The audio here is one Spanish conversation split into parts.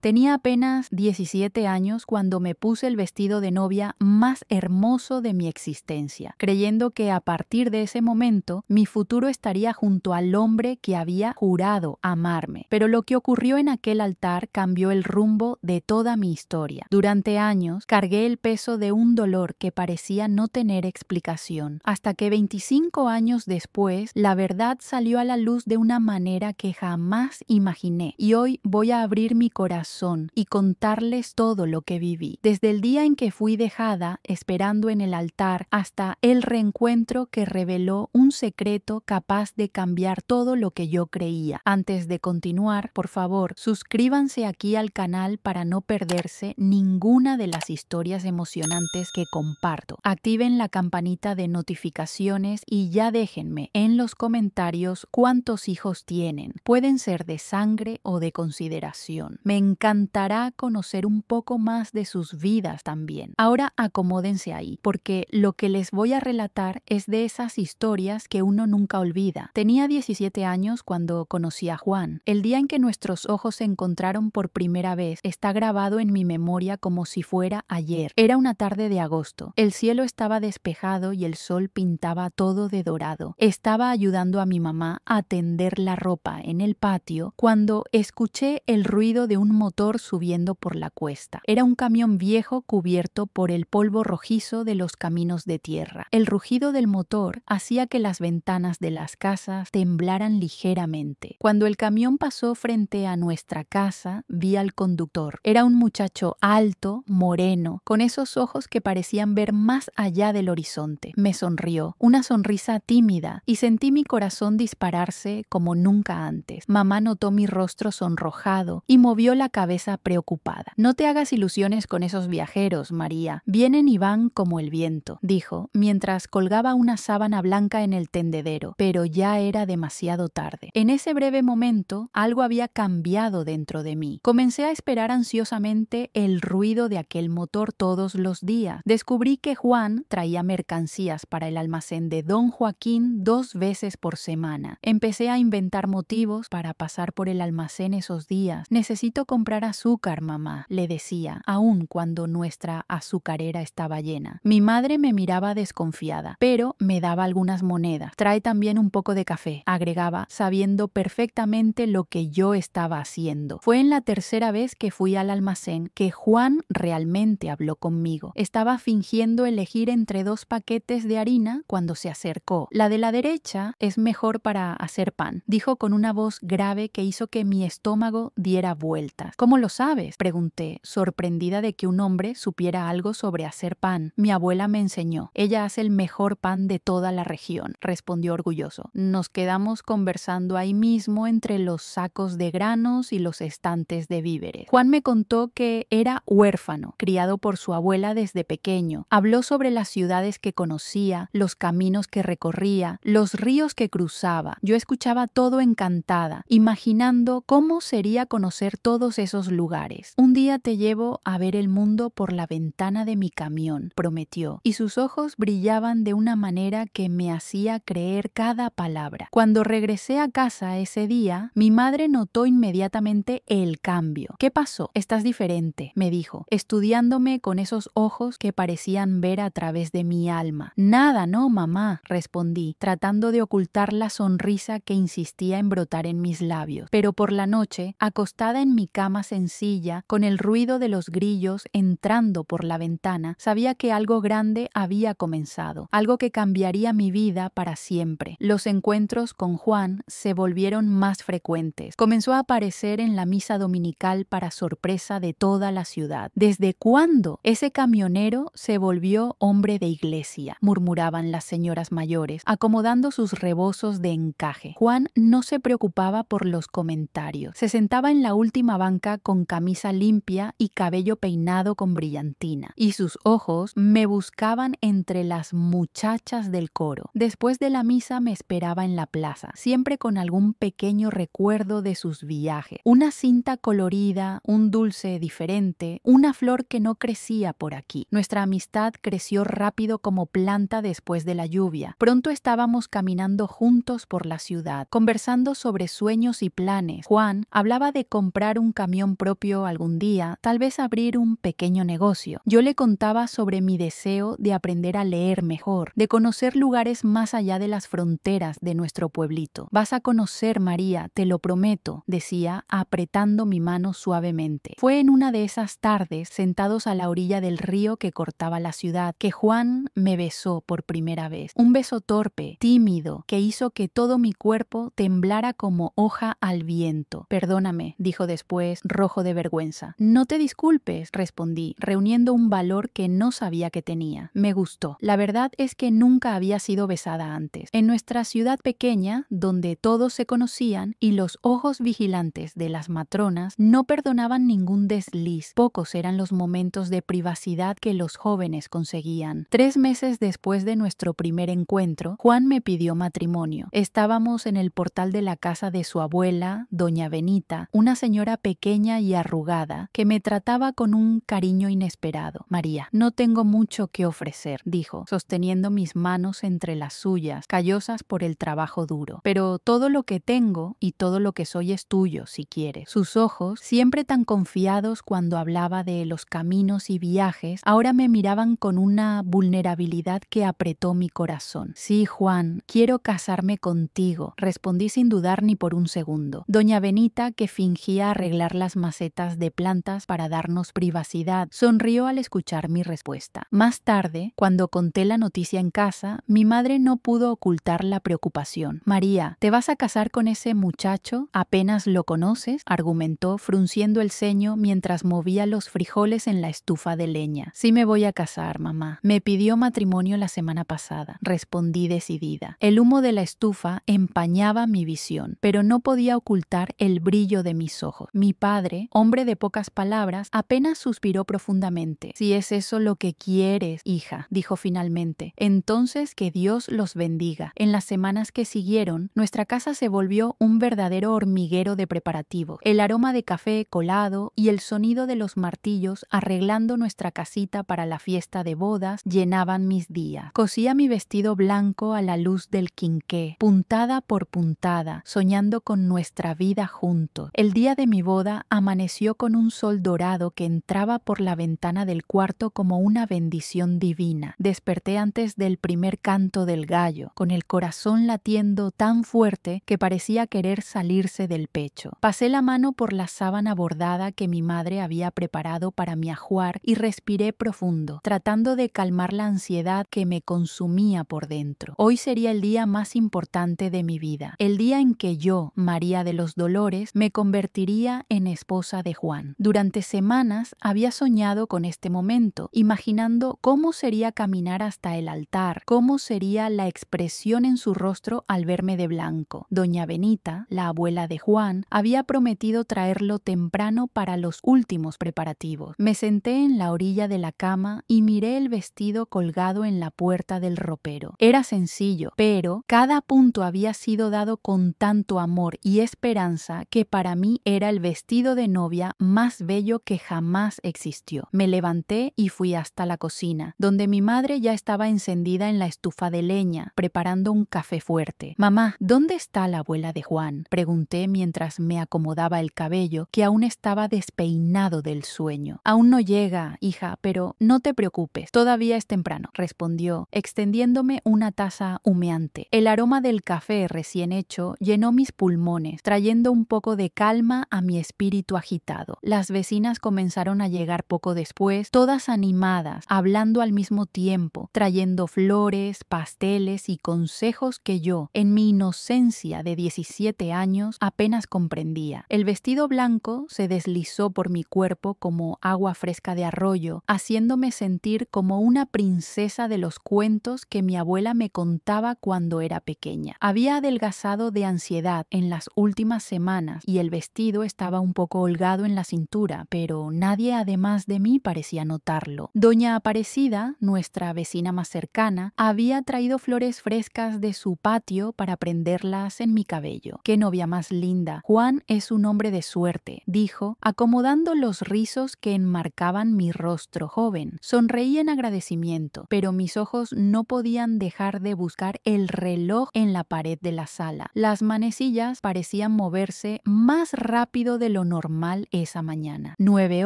Tenía apenas 17 años cuando me puse el vestido de novia más hermoso de mi existencia, creyendo que a partir de ese momento mi futuro estaría junto al hombre que había jurado amarme. Pero lo que ocurrió en aquel altar cambió el rumbo de toda mi historia. Durante años cargué el peso de un dolor que parecía no tener explicación, hasta que 25 años después la verdad salió a la luz de una manera que jamás imaginé, y hoy voy a abrir mi corazón y contarles todo lo que viví, desde el día en que fui dejada esperando en el altar hasta el reencuentro que reveló un secreto capaz de cambiar todo lo que yo creía. Antes de continuar, por favor, suscríbanse aquí al canal para no perderse ninguna de las historias emocionantes que comparto. Activen la campanita de notificaciones y ya déjenme en los comentarios cuántos hijos tienen. Pueden ser de sangre o de consideración. Me encantará conocer un poco más de sus vidas también. Ahora acomódense ahí, porque lo que les voy a relatar es de esas historias que uno nunca olvida. Tenía 17 años cuando conocí a Juan. El día en que nuestros ojos se encontraron por primera vez está grabado en mi memoria como si fuera ayer. Era una tarde de agosto. El cielo estaba despejado y el sol pintaba todo de dorado. Estaba ayudando a mi mamá a tender la ropa en el patio cuando escuché el ruido de un motor subiendo por la cuesta. Era un camión viejo cubierto por el polvo rojizo de los caminos de tierra. El rugido del motor hacía que las ventanas de las casas temblaran ligeramente. Cuando el camión pasó frente a nuestra casa, vi al conductor. Era un muchacho alto, moreno, con esos ojos que parecían ver más allá del horizonte. Me sonrió, una sonrisa tímida, y sentí mi corazón dispararse como nunca antes. Mamá notó mi rostro sonrojado y movió la cabeza preocupada. No te hagas ilusiones con esos viajeros, María. Vienen y van como el viento, dijo, mientras colgaba una sábana blanca en el tendedero, pero ya era demasiado tarde. En ese breve momento, algo había cambiado dentro de mí. Comencé a esperar ansiosamente el ruido de aquel motor todos los días. Descubrí que Juan traía mercancías para el almacén de Don Joaquín 2 veces por semana. Empecé a inventar motivos para pasar por el almacén esos días. Necesito comprar azúcar, mamá, le decía, aun cuando nuestra azucarera estaba llena. Mi madre me miraba desconfiada, pero me daba algunas monedas. Trae también un poco de café, agregaba, sabiendo perfectamente lo que yo estaba haciendo. Fue en la tercera vez que fui al almacén que Juan realmente habló conmigo. Estaba fingiendo elegir entre 2 paquetes de harina cuando se acercó. La de la derecha es mejor para hacer pan, dijo con una voz grave que hizo que mi estómago diera vueltas. ¿Cómo lo sabes?, pregunté, sorprendida de que un hombre supiera algo sobre hacer pan. Mi abuela me enseñó. Ella hace el mejor pan de toda la región, respondió orgulloso. Nos quedamos conversando ahí mismo entre los sacos de granos y los estantes de víveres. Juan me contó que era huérfano, criado por su abuela desde pequeño. Habló sobre las ciudades que conocía, los caminos que recorría, los ríos que cruzaba. Yo escuchaba todo encantada, imaginando cómo sería conocer todos esos lugares. Un día te llevo a ver el mundo por la ventana de mi camión, prometió, y sus ojos brillaban de una manera que me hacía creer cada palabra. Cuando regresé a casa ese día, mi madre notó inmediatamente el cambio. ¿Qué pasó? Estás diferente, me dijo, estudiándome con esos ojos que parecían ver a través de mi alma. Nada, no, mamá, respondí, tratando de ocultar la sonrisa que insistía en brotar en mis labios. Pero por la noche, acostada en mi cama sencilla, con el ruido de los grillos entrando por la ventana, sabía que algo grande había comenzado, algo que cambiaría mi vida para siempre. Los encuentros con Juan se volvieron más frecuentes. Comenzó a aparecer en la misa dominical para sorpresa de toda la ciudad. ¿Desde cuándo ese camionero se volvió hombre de iglesia?, murmuraban las señoras mayores, acomodando sus rebozos de encaje. Juan no se preocupaba por los comentarios. Se sentaba en la última banca con camisa limpia y cabello peinado con brillantina, y sus ojos me buscaban entre las muchachas del coro. Después de la misa me esperaba en la plaza, siempre con algún pequeño recuerdo de sus viajes. Una cinta colorida, un dulce diferente, una flor que no crecía por aquí. Nuestra amistad creció rápido como planta después de la lluvia. Pronto estábamos caminando juntos por la ciudad, conversando sobre sueños y planes. Juan hablaba de comprar un camión camión propio algún día, tal vez abrir un pequeño negocio. Yo le contaba sobre mi deseo de aprender a leer mejor, de conocer lugares más allá de las fronteras de nuestro pueblito. Vas a conocer, María, te lo prometo, decía, apretando mi mano suavemente. Fue en una de esas tardes, sentados a la orilla del río que cortaba la ciudad, que Juan me besó por primera vez. Un beso torpe, tímido, que hizo que todo mi cuerpo temblara como hoja al viento. Perdóname, dijo después, rojo de vergüenza. No te disculpes, respondí, reuniendo un valor que no sabía que tenía. Me gustó. La verdad es que nunca había sido besada antes. En nuestra ciudad pequeña, donde todos se conocían y los ojos vigilantes de las matronas no perdonaban ningún desliz, pocos eran los momentos de privacidad que los jóvenes conseguían. 3 meses después de nuestro primer encuentro, Juan me pidió matrimonio. Estábamos en el portal de la casa de su abuela, doña Benita, una señora pequeña y arrugada, que me trataba con un cariño inesperado. María, no tengo mucho que ofrecer, dijo, sosteniendo mis manos entre las suyas, callosas por el trabajo duro. Pero todo lo que tengo y todo lo que soy es tuyo, si quieres. Sus ojos, siempre tan confiados cuando hablaba de los caminos y viajes, ahora me miraban con una vulnerabilidad que apretó mi corazón. Sí, Juan, quiero casarme contigo, respondí sin dudar ni por un segundo. Doña Benita, que fingía arreglar las macetas de plantas para darnos privacidad, sonrió al escuchar mi respuesta. Más tarde, cuando conté la noticia en casa, mi madre no pudo ocultar la preocupación. María, ¿te vas a casar con ese muchacho? ¿Apenas lo conoces?, argumentó, frunciendo el ceño mientras movía los frijoles en la estufa de leña. Sí me voy a casar, mamá. Me pidió matrimonio la semana pasada, respondí decidida. El humo de la estufa empañaba mi visión, pero no podía ocultar el brillo de mis ojos. Mi padre, hombre de pocas palabras, apenas suspiró profundamente. Si es eso lo que quieres, hija, dijo finalmente, entonces que Dios los bendiga. En las semanas que siguieron, nuestra casa se volvió un verdadero hormiguero de preparativos. El aroma de café colado y el sonido de los martillos arreglando nuestra casita para la fiesta de bodas llenaban mis días. Cosía mi vestido blanco a la luz del quinqué, puntada por puntada, soñando con nuestra vida juntos. El día de mi boda amaneció con un sol dorado que entraba por la ventana del cuarto como una bendición divina. Desperté antes del primer canto del gallo, con el corazón latiendo tan fuerte que parecía querer salirse del pecho. Pasé la mano por la sábana bordada que mi madre había preparado para mi ajuar y respiré profundo, tratando de calmar la ansiedad que me consumía por dentro. Hoy sería el día más importante de mi vida, el día en que yo, María de los Dolores, me convertiría en esposa de Juan. Durante semanas había soñado con este momento, imaginando cómo sería caminar hasta el altar, cómo sería la expresión en su rostro al verme de blanco. Doña Benita, la abuela de Juan, había prometido traerlo temprano para los últimos preparativos. Me senté en la orilla de la cama y miré el vestido colgado en la puerta del ropero. Era sencillo, pero cada punto había sido dado con tanto amor y esperanza que para mí era el vestido de novia más bello que jamás existió. Me levanté y fui hasta la cocina, donde mi madre ya estaba encendida en la estufa de leña, preparando un café fuerte. Mamá, ¿dónde está la abuela de Juan?, pregunté mientras me acomodaba el cabello, que aún estaba despeinado del sueño. Aún no llega, hija, pero no te preocupes, todavía es temprano, respondió, extendiéndome una taza humeante. El aroma del café recién hecho llenó mis pulmones, trayendo un poco de calma a mi espíritu agitado. Las vecinas comenzaron a llegar poco después, todas animadas, hablando al mismo tiempo, trayendo flores, pasteles y consejos que yo, en mi inocencia de 17 años, apenas comprendía. El vestido blanco se deslizó por mi cuerpo como agua fresca de arroyo, haciéndome sentir como una princesa de los cuentos que mi abuela me contaba cuando era pequeña. Había adelgazado de ansiedad en las últimas semanas y el vestido estaba un poco holgado en la cintura, pero nadie además de mí parecía notarlo. Doña Aparecida, nuestra vecina más cercana, había traído flores frescas de su patio para prenderlas en mi cabello. ¡Qué novia más linda! Juan es un hombre de suerte, dijo, acomodando los rizos que enmarcaban mi rostro joven. Sonreí en agradecimiento, pero mis ojos no podían dejar de buscar el reloj en la pared de la sala. Las manecillas parecían moverse más rápido de lo lo normal esa mañana. 9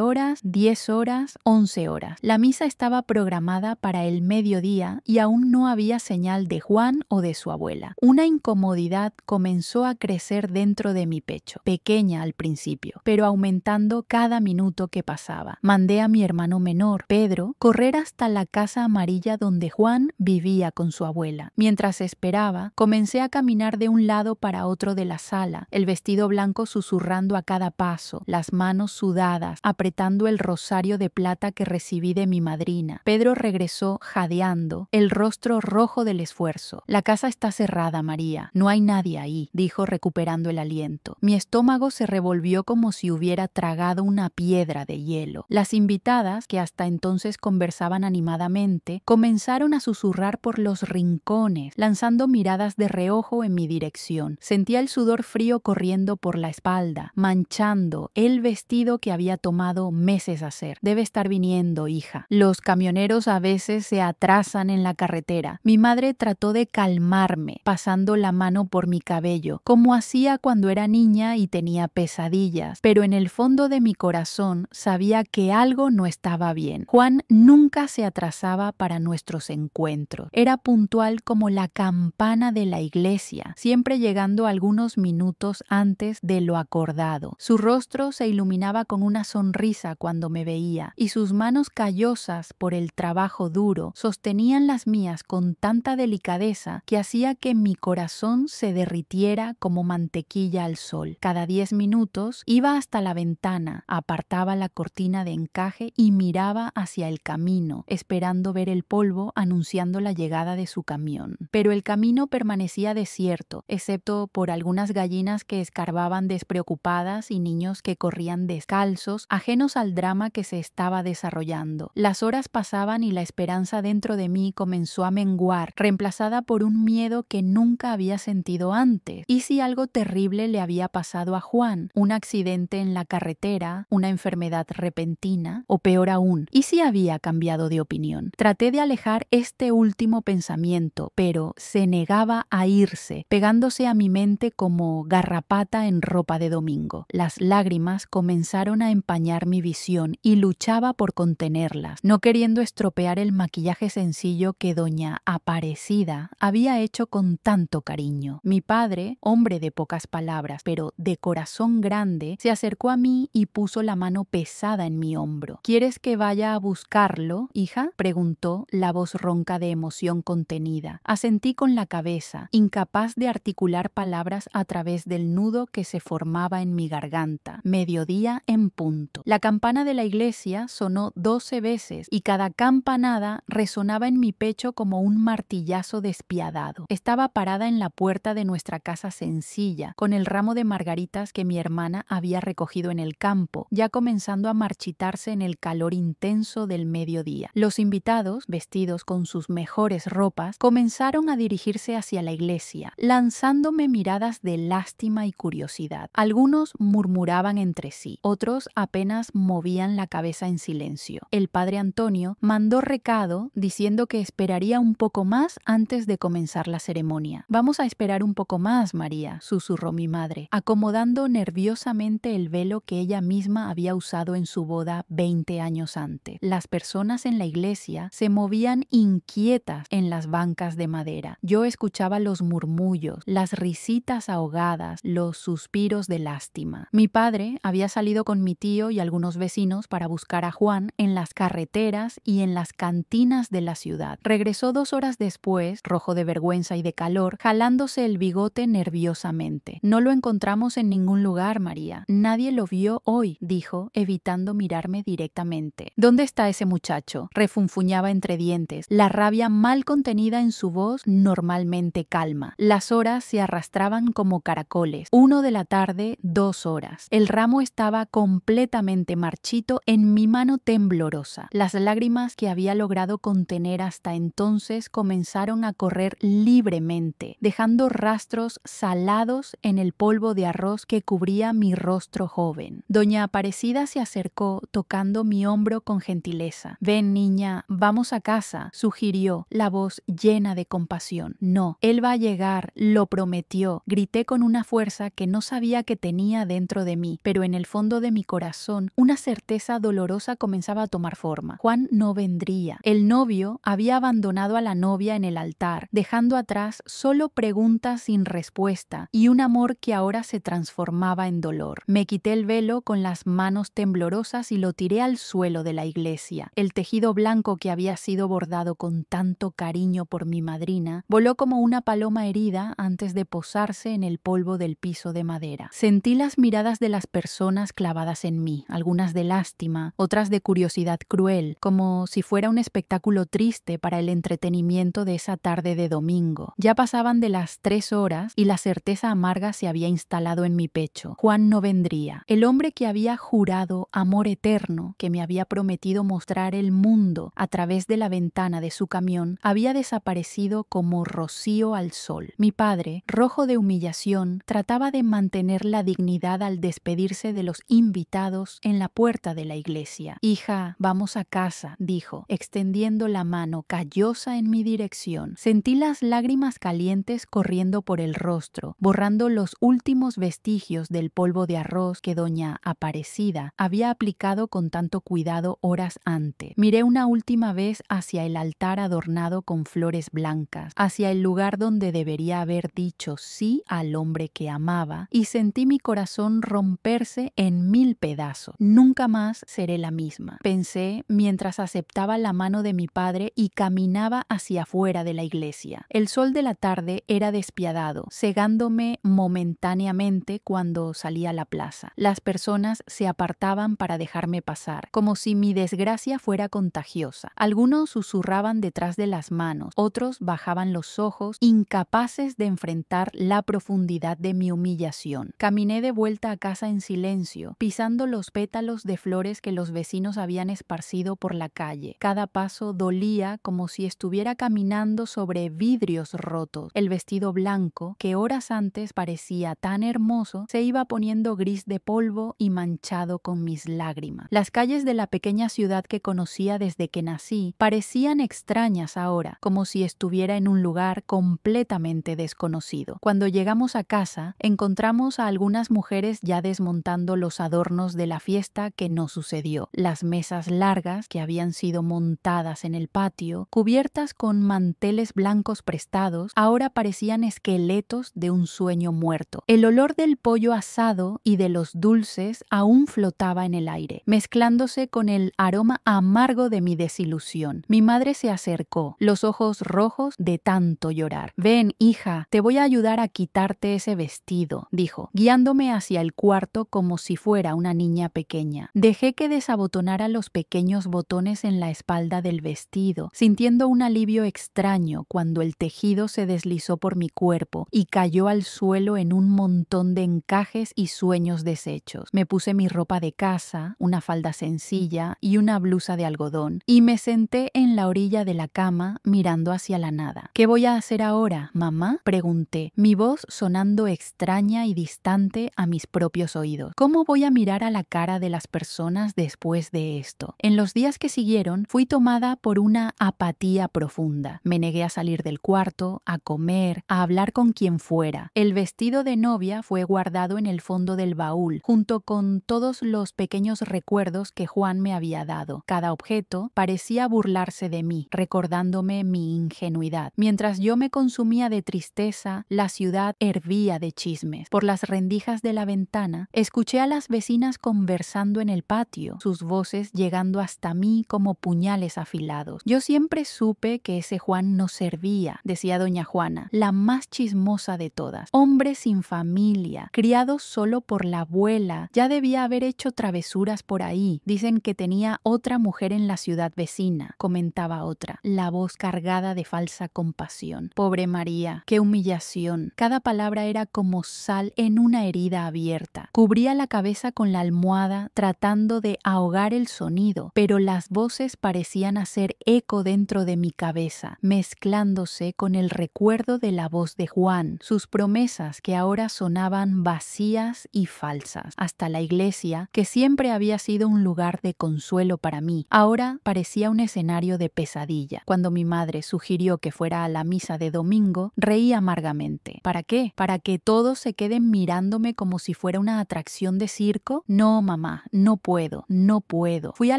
horas, 10 horas, 11 horas. La misa estaba programada para el mediodía y aún no había señal de Juan o de su abuela. Una incomodidad comenzó a crecer dentro de mi pecho, pequeña al principio, pero aumentando cada minuto que pasaba. Mandé a mi hermano menor, Pedro, correr hasta la casa amarilla donde Juan vivía con su abuela. Mientras esperaba, comencé a caminar de un lado para otro de la sala, el vestido blanco susurrando a cada paso, las manos sudadas, apretando el rosario de plata que recibí de mi madrina. Pedro regresó jadeando, el rostro rojo del esfuerzo. La casa está cerrada, María. No hay nadie ahí, dijo recuperando el aliento. Mi estómago se revolvió como si hubiera tragado una piedra de hielo. Las invitadas, que hasta entonces conversaban animadamente, comenzaron a susurrar por los rincones, lanzando miradas de reojo en mi dirección. Sentía el sudor frío corriendo por la espalda, manchando el vestido que había tomado meses hacer. Debe estar viniendo, hija. Los camioneros a veces se atrasan en la carretera. Mi madre trató de calmarme, pasando la mano por mi cabello, como hacía cuando era niña y tenía pesadillas, pero en el fondo de mi corazón sabía que algo no estaba bien. Juan nunca se atrasaba para nuestros encuentros. Era puntual como la campana de la iglesia, siempre llegando algunos minutos antes de lo acordado. Su rostro se iluminaba con una sonrisa cuando me veía, y sus manos callosas por el trabajo duro sostenían las mías con tanta delicadeza que hacía que mi corazón se derritiera como mantequilla al sol. Cada 10 minutos iba hasta la ventana, apartaba la cortina de encaje y miraba hacia el camino, esperando ver el polvo anunciando la llegada de su camión. Pero el camino permanecía desierto, excepto por algunas gallinas que escarbaban despreocupadas y niños que corrían descalzos, ajenos al drama que se estaba desarrollando. Las horas pasaban y la esperanza dentro de mí comenzó a menguar, reemplazada por un miedo que nunca había sentido antes. ¿Y si algo terrible le había pasado a Juan? ¿Un accidente en la carretera? ¿Una enfermedad repentina? O peor aún, ¿y si había cambiado de opinión? Traté de alejar este último pensamiento, pero se negaba a irse, pegándose a mi mente como garrapata en ropa de domingo. Las lágrimas comenzaron a empañar mi visión y luchaba por contenerlas, no queriendo estropear el maquillaje sencillo que doña Aparecida había hecho con tanto cariño. Mi padre, hombre de pocas palabras, pero de corazón grande, se acercó a mí y puso la mano pesada en mi hombro. ¿Quieres que vaya a buscarlo, hija?, preguntó, la voz ronca de emoción contenida. Asentí con la cabeza, incapaz de articular palabras a través del nudo que se formaba en mi garganta. Mediodía en punto. La campana de la iglesia sonó 12 veces y cada campanada resonaba en mi pecho como un martillazo despiadado. Estaba parada en la puerta de nuestra casa sencilla, con el ramo de margaritas que mi hermana había recogido en el campo, ya comenzando a marchitarse en el calor intenso del mediodía. Los invitados, vestidos con sus mejores ropas, comenzaron a dirigirse hacia la iglesia, lanzándome miradas de lástima y curiosidad. Algunos murmuraban entre sí, otros apenas movían la cabeza en silencio. El padre Antonio mandó recado diciendo que esperaría un poco más antes de comenzar la ceremonia. Vamos a esperar un poco más, María, susurró mi madre, acomodando nerviosamente el velo que ella misma había usado en su boda 20 años antes. Las personas en la iglesia se movían inquietas en las bancas de madera. Yo escuchaba los murmullos, las risitas ahogadas, los suspiros de lástima. Mi padre había salido con mi tío y algunos vecinos para buscar a Juan en las carreteras y en las cantinas de la ciudad. Regresó 2 horas después, rojo de vergüenza y de calor, jalándose el bigote nerviosamente. No lo encontramos en ningún lugar, María. Nadie lo vio hoy, dijo, evitando mirarme directamente. ¿Dónde está ese muchacho?, refunfuñaba entre dientes, la rabia mal contenida en su voz normalmente calma. Las horas se arrastraban como caracoles. 1 de la tarde, 2 horas. El ramo estaba completamente marchito en mi mano temblorosa. Las lágrimas que había logrado contener hasta entonces comenzaron a correr libremente, dejando rastros salados en el polvo de arroz que cubría mi rostro joven. Doña Aparecida se acercó, tocando mi hombro con gentileza. «Ven, niña, vamos a casa», sugirió, la voz llena de compasión. «No, él va a llegar, lo prometió», grité con una fuerza que no sabía que tenía dentro de mí, pero en el fondo de mi corazón una certeza dolorosa comenzaba a tomar forma. Juan no vendría. El novio había abandonado a la novia en el altar, dejando atrás solo preguntas sin respuesta y un amor que ahora se transformaba en dolor. Me quité el velo con las manos temblorosas y lo tiré al suelo de la iglesia. El tejido blanco que había sido bordado con tanto cariño por mi madrina voló como una paloma herida antes de posarse en el polvo del piso de madera. Sentí las miradas de las personas clavadas en mí, algunas de lástima, otras de curiosidad cruel, como si fuera un espectáculo triste para el entretenimiento de esa tarde de domingo. Ya pasaban de las 3 horas y la certeza amarga se había instalado en mi pecho. Juan no vendría. El hombre que había jurado amor eterno, que me había prometido mostrar el mundo a través de la ventana de su camión, había desaparecido como rocío al sol. Mi padre, rojo de humillación, trataba de mantener la dignidad al despedirse de los invitados en la puerta de la iglesia. «Hija, vamos a casa», dijo, extendiendo la mano callosa en mi dirección. Sentí las lágrimas calientes corriendo por el rostro, borrando los últimos vestigios del polvo de arroz que doña Aparecida había aplicado con tanto cuidado horas antes. Miré una última vez hacia el altar adornado con flores blancas, hacia el lugar donde debería haber dicho sí al hombre que amaba, y sentí mi corazón romperse en 1000 pedazos. Nunca más seré la misma, pensé mientras aceptaba la mano de mi padre y caminaba hacia afuera de la iglesia. El sol de la tarde era despiadado, cegándome momentáneamente cuando salí a la plaza. Las personas se apartaban para dejarme pasar, como si mi desgracia fuera contagiosa. Algunos susurraban detrás de las manos, otros bajaban los ojos, incapaces de enfrentar la profundidad de mi humillación. Caminé de vuelta a casa en silencio, pisando los pétalos de flores que los vecinos habían esparcido por la calle. Cada paso dolía como si estuviera caminando sobre vidrios rotos. El vestido blanco, que horas antes parecía tan hermoso, se iba poniendo gris de polvo y manchado con mis lágrimas. Las calles de la pequeña ciudad que conocía desde que nací parecían extrañas ahora, como si estuviera en un lugar completamente desconocido. Cuando llegamos a casa, encontramos a algunas mujeres ya desmontando los adornos de la fiesta que no sucedió. Las mesas largas que habían sido montadas en el patio, cubiertas con manteles blancos prestados, ahora parecían esqueletos de un sueño muerto. El olor del pollo asado y de los dulces aún flotaba en el aire, mezclándose con el aroma amargo de mi desilusión. Mi madre se acercó, los ojos rojos de tanto llorar. «Ven, hija, te voy a ayudar a quitarte ese vestido», dijo, guiándome hacia el cuarto como si fuera una niña pequeña. Dejé que desabotonara los pequeños botones en la espalda del vestido, sintiendo un alivio extraño cuando el tejido se deslizó por mi cuerpo y cayó al suelo en un montón de encajes y sueños deshechos. Me puse mi ropa de casa, una falda sencilla y una blusa de algodón, y me senté en la orilla de la cama mirando hacia la nada. «¿Qué voy a hacer ahora, mamá?», pregunté, mi voz sonando extraña y distante a mis propios oídos. ¿Cómo voy a mirar a la cara de las personas después de esto? En los días que siguieron fui tomada por una apatía profunda. Me negué a salir del cuarto, a comer, a hablar con quien fuera. El vestido de novia fue guardado en el fondo del baúl, junto con todos los pequeños recuerdos que Juan me había dado. Cada objeto parecía burlarse de mí, recordándome mi ingenuidad. Mientras yo me consumía de tristeza, la ciudad hervía de chismes. Por las rendijas de la ventana, escuché a las vecinas conversando en el patio, sus voces llegando hasta mí como puñales afilados. «Yo siempre supe que ese Juan no servía», decía doña Juana, la más chismosa de todas. «Hombre sin familia, criado solo por la abuela, ya debía haber hecho travesuras por ahí. Dicen que tenía otra mujer en la ciudad vecina», comentaba otra, la voz cargada de falsa compasión. «Pobre María, qué humillación». Cada palabra era como sal en una herida abierta. Cubría la cabeza con la almohada tratando de ahogar el sonido, pero las voces parecían hacer eco dentro de mi cabeza, mezclándose con el recuerdo de la voz de Juan, sus promesas que ahora sonaban vacías y falsas. Hasta la iglesia, que siempre había sido un lugar de consuelo para mí, ahora parecía un escenario de pesadilla. Cuando mi madre sugirió que fuera a la misa de domingo, reí amargamente. ¿Para qué? ¿Para que todos se queden mirándome como si fuera fuera una atracción de circo? No, mamá, no puedo, no puedo. Fui a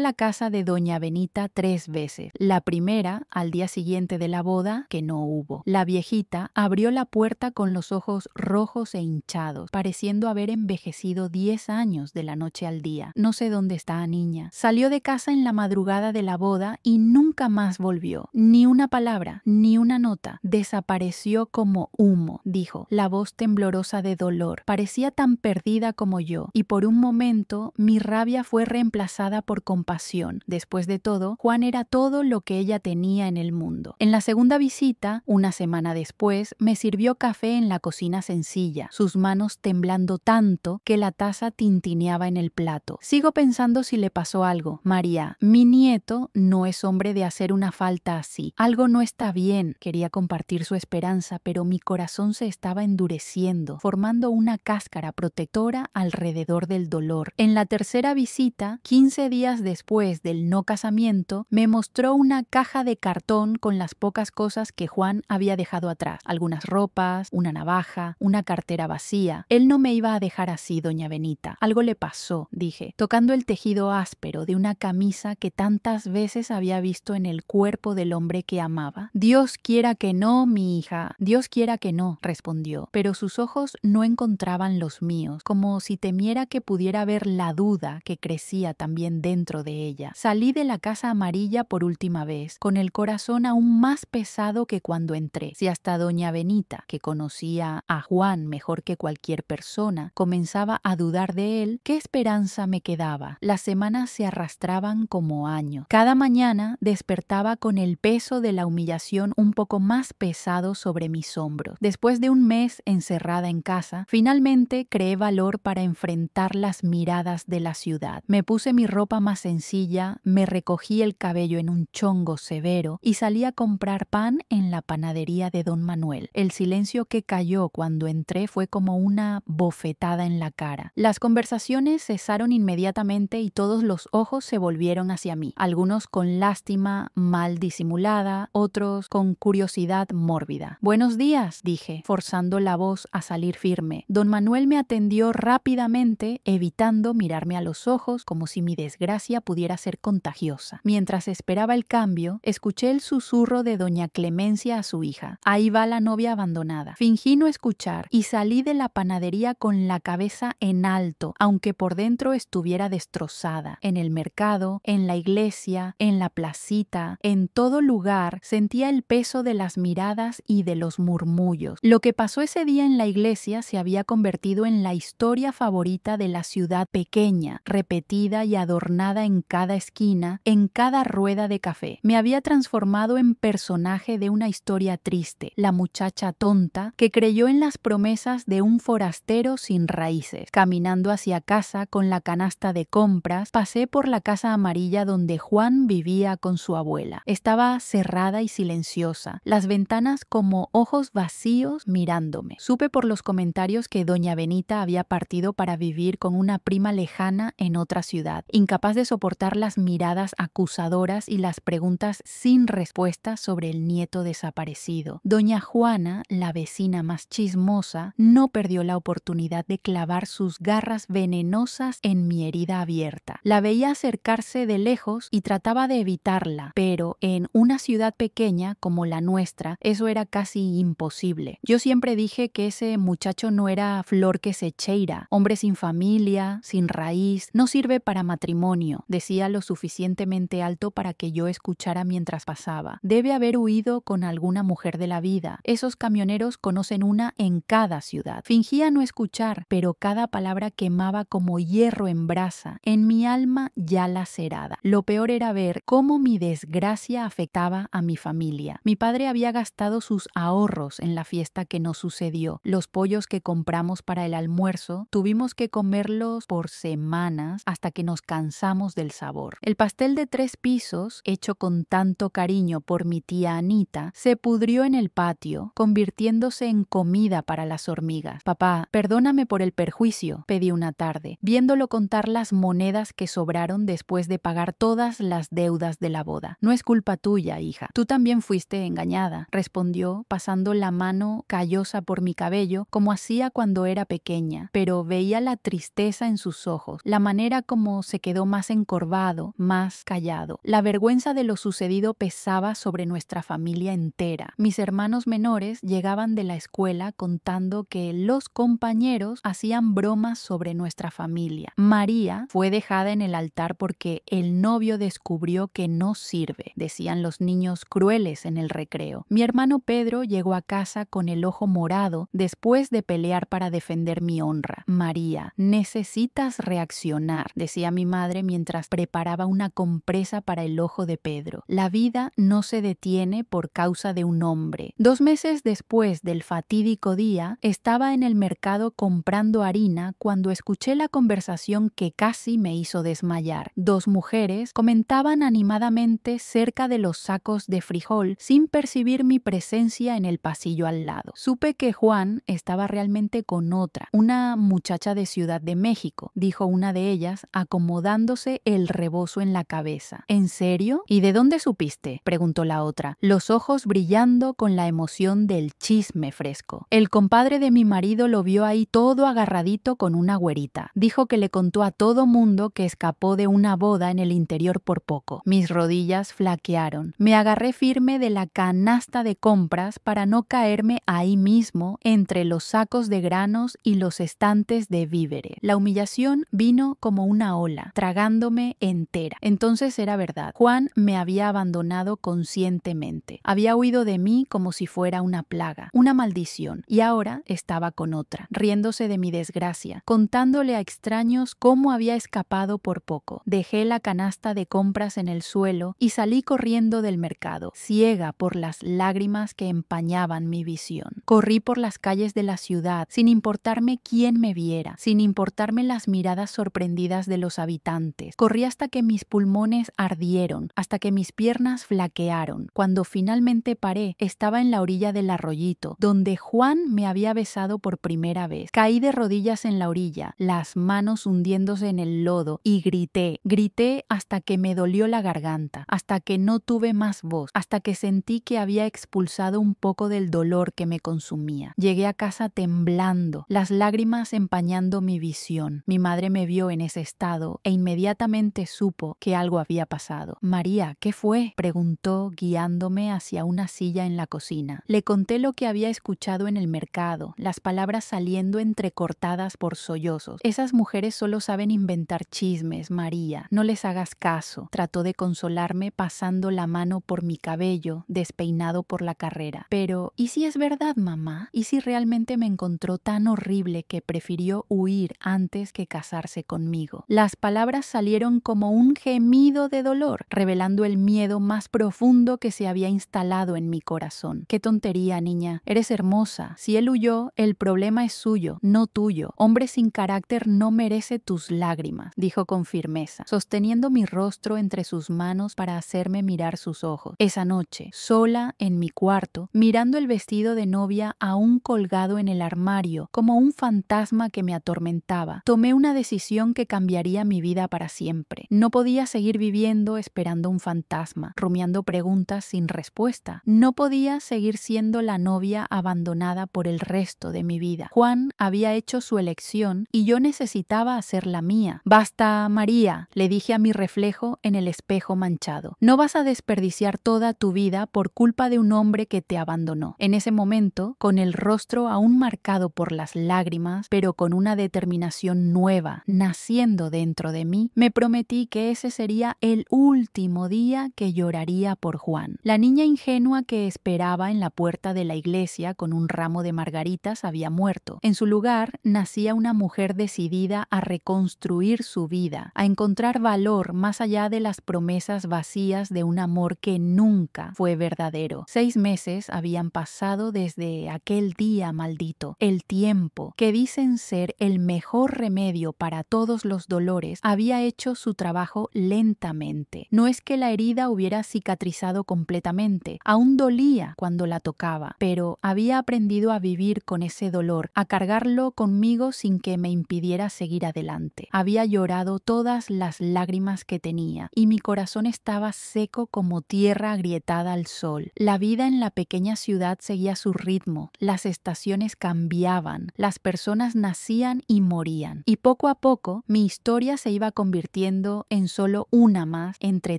la casa de doña Benita 3 veces. La primera, al día siguiente de la boda, que no hubo. La viejita abrió la puerta con los ojos rojos e hinchados, pareciendo haber envejecido 10 años de la noche al día. No sé dónde está, niña. Salió de casa en la madrugada de la boda y nunca más volvió. Ni una palabra, ni una nota. Desapareció como humo, dijo, la voz temblorosa de dolor. Parecía tan perdida como yo, y por un momento mi rabia fue reemplazada por compasión. Después de todo, Juan era todo lo que ella tenía en el mundo. En la segunda visita, una semana después, me sirvió café en la cocina sencilla, sus manos temblando tanto que la taza tintineaba en el plato. Sigo pensando si le pasó algo. María, mi nieto no es hombre de hacer una falta así. Algo no está bien. Quería compartir su esperanza, pero mi corazón se estaba endureciendo, formando una cáscara protectora alrededor del dolor. En la tercera visita, 15 días después del no casamiento, me mostró una caja de cartón con las pocas cosas que Juan había dejado atrás. Algunas ropas, una navaja, una cartera vacía. Él no me iba a dejar así, doña Benita. Algo le pasó, dije, tocando el tejido áspero de una camisa que tantas veces había visto en el cuerpo del hombre que amaba. Dios quiera que no, mi hija. Dios quiera que no, respondió, pero sus ojos no encontraban los míos, como si temiera que pudiera ver la duda que crecía también dentro de ella. Salí de la casa amarilla por última vez, con el corazón aún más pesado que cuando entré. Si hasta doña Benita, que conocía a Juan mejor que cualquier persona, comenzaba a dudar de él, ¿qué esperanza me quedaba? Las semanas se arrastraban como años. Cada mañana despertaba con el peso de la humillación un poco más pesado sobre mis hombros. Después de un mes encerrada en casa, finalmente creé valor para enfrentar las miradas de la ciudad. Me puse mi ropa más sencilla, me recogí el cabello en un chongo severo y salí a comprar pan en la panadería de don Manuel. El silencio que cayó cuando entré fue como una bofetada en la cara. Las conversaciones cesaron inmediatamente y todos los ojos se volvieron hacia mí, algunos con lástima mal disimulada, otros con curiosidad mórbida. Buenos días, dije, forzando la voz a salir firme. Don Manuel me atendió rápidamente, evitando mirarme a los ojos como si mi desgracia pudiera ser contagiosa. Mientras esperaba el cambio, escuché el susurro de doña Clemencia a su hija. Ahí va la novia abandonada. Fingí no escuchar y salí de la panadería con la cabeza en alto, aunque por dentro estuviera destrozada. En el mercado, en la iglesia, en la placita, en todo lugar sentía el peso de las miradas y de los murmullos. Lo que pasó ese día en la iglesia se había convertido en la historia favorita de la ciudad pequeña, repetida y adornada en cada esquina, en cada rueda de café. Me había transformado en personaje de una historia triste, la muchacha tonta que creyó en las promesas de un forastero sin raíces. Caminando hacia casa con la canasta de compras, pasé por la casa amarilla donde Juan vivía con su abuela. Estaba cerrada y silenciosa, las ventanas como ojos vacíos mirándome. Supe por los comentarios que doña Benita había partido para vivir con una prima lejana en otra ciudad, incapaz de soportar las miradas acusadoras y las preguntas sin respuesta sobre el nieto desaparecido. Doña Juana, la vecina más chismosa, no perdió la oportunidad de clavar sus garras venenosas en mi herida abierta. La veía acercarse de lejos y trataba de evitarla, pero en una ciudad pequeña como la nuestra, eso era casi imposible. Yo siempre dije que ese muchacho no era flor que se cheira, hombre sin familia, sin raíz, no sirve para matrimonio, decía lo suficientemente alto para que yo escuchara mientras pasaba. Debe haber huido con alguna mujer de la vida. Esos camioneros conocen una en cada ciudad. Fingía no escuchar, pero cada palabra quemaba como hierro en brasa, en mi alma ya lacerada. Lo peor era ver cómo mi desgracia afectaba a mi familia. Mi padre había gastado sus ahorros en la fiesta que nos sucedió. Los pollos que compramos para el almuerzo tuvimos que comerlos por semanas hasta que nos cansamos del sabor. El pastel de 3 pisos, hecho con tanto cariño por mi tía Anita, se pudrió en el patio, convirtiéndose en comida para las hormigas. Papá, perdóname por el perjuicio, pedí una tarde, viéndolo contar las monedas que sobraron después de pagar todas las deudas de la boda. No es culpa tuya, hija. Tú también fuiste engañada, respondió, pasando la mano callosa por mi cabello como hacía cuando era pequeña. niña, pero veía la tristeza en sus ojos, la manera como se quedó más encorvado, más callado. La vergüenza de lo sucedido pesaba sobre nuestra familia entera. Mis hermanos menores llegaban de la escuela contando que los compañeros hacían bromas sobre nuestra familia. María fue dejada en el altar porque el novio descubrió que no sirve, decían los niños crueles en el recreo. Mi hermano Pedro llegó a casa con el ojo morado después de pelear para defender mi honra. María, necesitas reaccionar, decía mi madre mientras preparaba una compresa para el ojo de Pedro. La vida no se detiene por causa de un hombre. 2 meses después del fatídico día, estaba en el mercado comprando harina cuando escuché la conversación que casi me hizo desmayar. 2 mujeres comentaban animadamente cerca de los sacos de frijol sin percibir mi presencia en el pasillo al lado. Supe que Juan estaba realmente con otra, una muchacha de Ciudad de México, dijo una de ellas, acomodándose el rebozo en la cabeza. ¿En serio? ¿Y de dónde supiste?, preguntó la otra, los ojos brillando con la emoción del chisme fresco. El compadre de mi marido lo vio ahí todo agarradito con una güerita. Dijo que le contó a todo mundo que escapó de una boda en el interior por poco. Mis rodillas flaquearon. Me agarré firme de la canasta de compras para no caerme ahí mismo entre los sacos de granos y los estantes de víveres. La humillación vino como una ola, tragándome entera. Entonces era verdad. Juan me había abandonado conscientemente. Había huido de mí como si fuera una plaga, una maldición, y ahora estaba con otra, riéndose de mi desgracia, contándole a extraños cómo había escapado por poco. Dejé la canasta de compras en el suelo y salí corriendo del mercado, ciega por las lágrimas que empañaban mi visión. Corrí por las calles de la ciudad sin importarme quién me viera, sin importarme las miradas sorprendidas de los habitantes. Corrí hasta que mis pulmones ardieron, hasta que mis piernas flaquearon. Cuando finalmente paré, estaba en la orilla del arroyito, donde Juan me había besado por primera vez. Caí de rodillas en la orilla, las manos hundiéndose en el lodo, y grité hasta que me dolió la garganta, hasta que no tuve más voz, hasta que sentí que había expulsado un poco del dolor que me consumía. Llegué a casa temblando, las lágrimas empañando mi visión. Mi madre me vio en ese estado e inmediatamente supo que algo había pasado. María, ¿qué fue?, preguntó guiándome hacia una silla en la cocina. Le conté lo que había escuchado en el mercado, las palabras saliendo entrecortadas por sollozos. Esas mujeres solo saben inventar chismes, María. No les hagas caso. Trató de consolarme pasando la mano por mi cabello, despeinado por la carrera. Pero, ¿y si es verdad, mamá? ¿Y si realmente me encontró tan horrible que prefirió huir antes que casarse conmigo? Las palabras salieron como un gemido de dolor, revelando el miedo más profundo que se había instalado en mi corazón. ¡Qué tontería, niña! Eres hermosa. Si él huyó, el problema es suyo, no tuyo. Hombre sin carácter no merece tus lágrimas, dijo con firmeza, sosteniendo mi rostro entre sus manos para hacerme mirar sus ojos. Esa noche, sola en mi cuarto, mirando el vestido de novia aún colgado en el armario, como un fantasma que me atormentaba, tomé una decisión que cambiaría mi vida para siempre. No podía seguir viviendo esperando un fantasma, rumiando preguntas sin respuesta. No podía seguir siendo la novia abandonada por el resto de mi vida. Juan había hecho su elección y yo necesitaba hacer la mía. «Basta, María», le dije a mi reflejo en el espejo manchado. «No vas a desperdiciar toda tu vida por culpa de un hombre que te abandonó». En ese momento, con el rostro aún marcado por las lágrimas, pero con una determinación nueva naciendo dentro de mí, me prometí que ese sería el último día que lloraría por Juan. La niña ingenua que esperaba en la puerta de la iglesia con un ramo de margaritas había muerto. En su lugar nacía una mujer decidida a reconstruir su vida, a encontrar valor más allá de las promesas vacías de un amor que nunca fue verdadero. 6 meses habían pasado desde aquel día maldito. El tiempo, que dicen ser el mejor remedio para todos los dolores, había hecho su trabajo lentamente. No es que la herida hubiera cicatrizado completamente, aún dolía cuando la tocaba, pero había aprendido a vivir con ese dolor, a cargarlo conmigo sin que me impidiera seguir adelante. Había llorado todas las lágrimas que tenía y mi corazón estaba seco como tierra agrietada al sol. La vida en la pequeña ciudad seguía su ritmo, las estaciones cambiaban, las personas personas nacían y morían. Y poco a poco mi historia se iba convirtiendo en solo una más entre